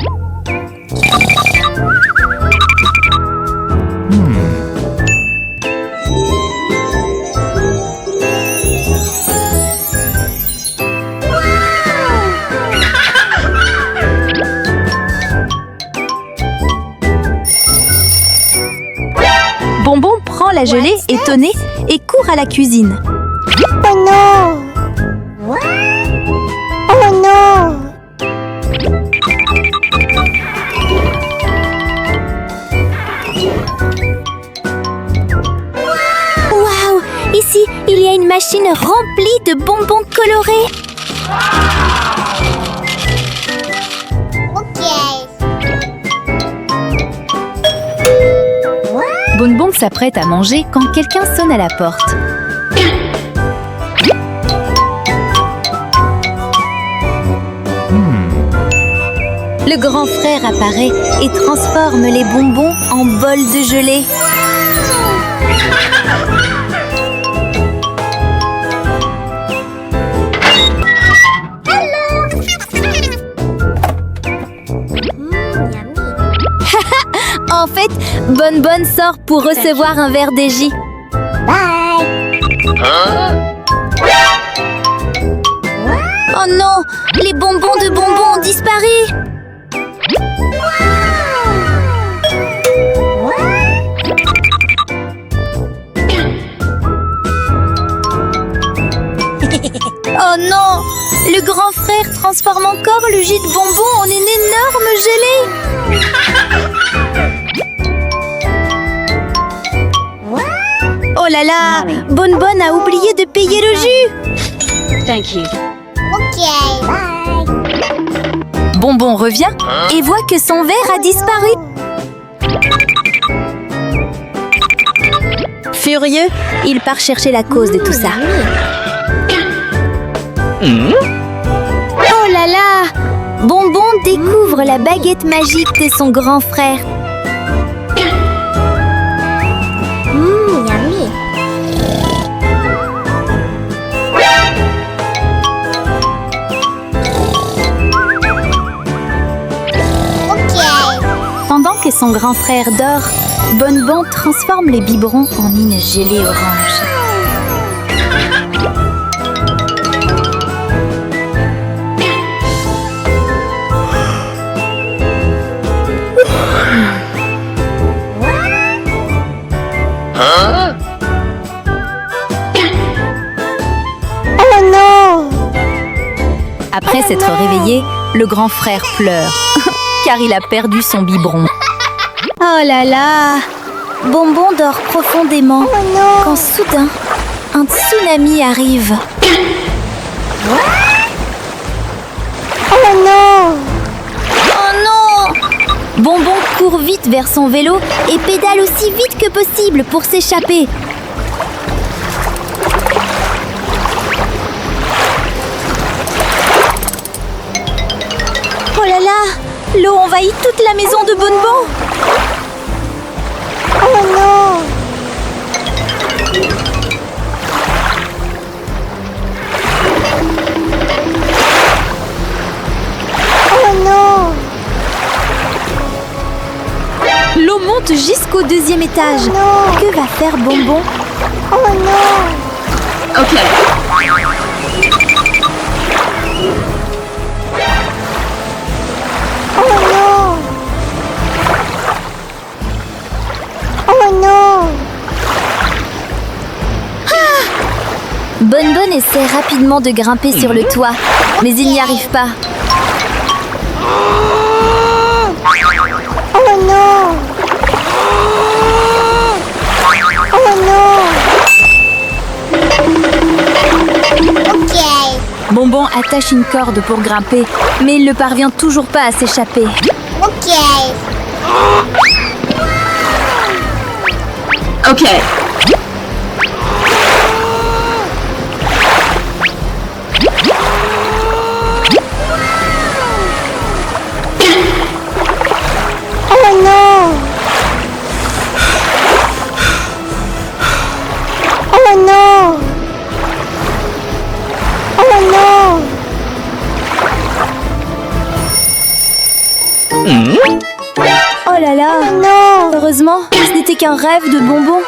Bonbon prend la gelée étonné et court à la cuisine. Oh non! Oh non! Waouh! Ici, il y a une machine remplie de bonbons colorés. Bonbon s'apprête à manger quand quelqu'un sonne à la porte. Le grand frère apparaît et transforme les bonbons en bols de gelée. En fait, Bonbonne sort pour recevoir un verre d'Égie. Oh non! Les bonbons de Bonbon ont disparu! Oh non! Le grand frère transforme encore le jus de bonbon en une énorme gelée! Oh là là! Bonbonne a oublié de payer le jus! Thank you. Bonbon revient et voit que son verre a disparu. Furieux, il part chercher la cause de tout ça. Oh là là! Bonbon découvre la baguette magique de son grand frère. Pendant que son grand frère dort, Bonbon transforme les biberons en une gelée orange. Oh non! Après s'être réveillé, le grand frère pleure, car il a perdu son biberon. Oh là là! Bonbon dort profondément quand soudain, un tsunami arrive. Oh non! Oh non! Bonbon court vite vers son vélo et pédale aussi vite que possible pour s'échapper. Oh là là! L'eau envahit toute la maison de Bonbon. Oh non! Oh non! L'eau monte jusqu'au deuxième étage. Oh non! Que va faire Bonbon? Oh non! Okay. Oh non! Oh non! Bonbon essaie rapidement de grimper sur le toit, mais il n'y arrive pas. Oh non! Oh non! Bonbon attache une corde pour grimper, mais il ne parvient toujours pas à s'échapper. Okay. Oh non! Oh non! Oh là là. Non. Heureusement, ce n'était qu'un rêve de bonbons.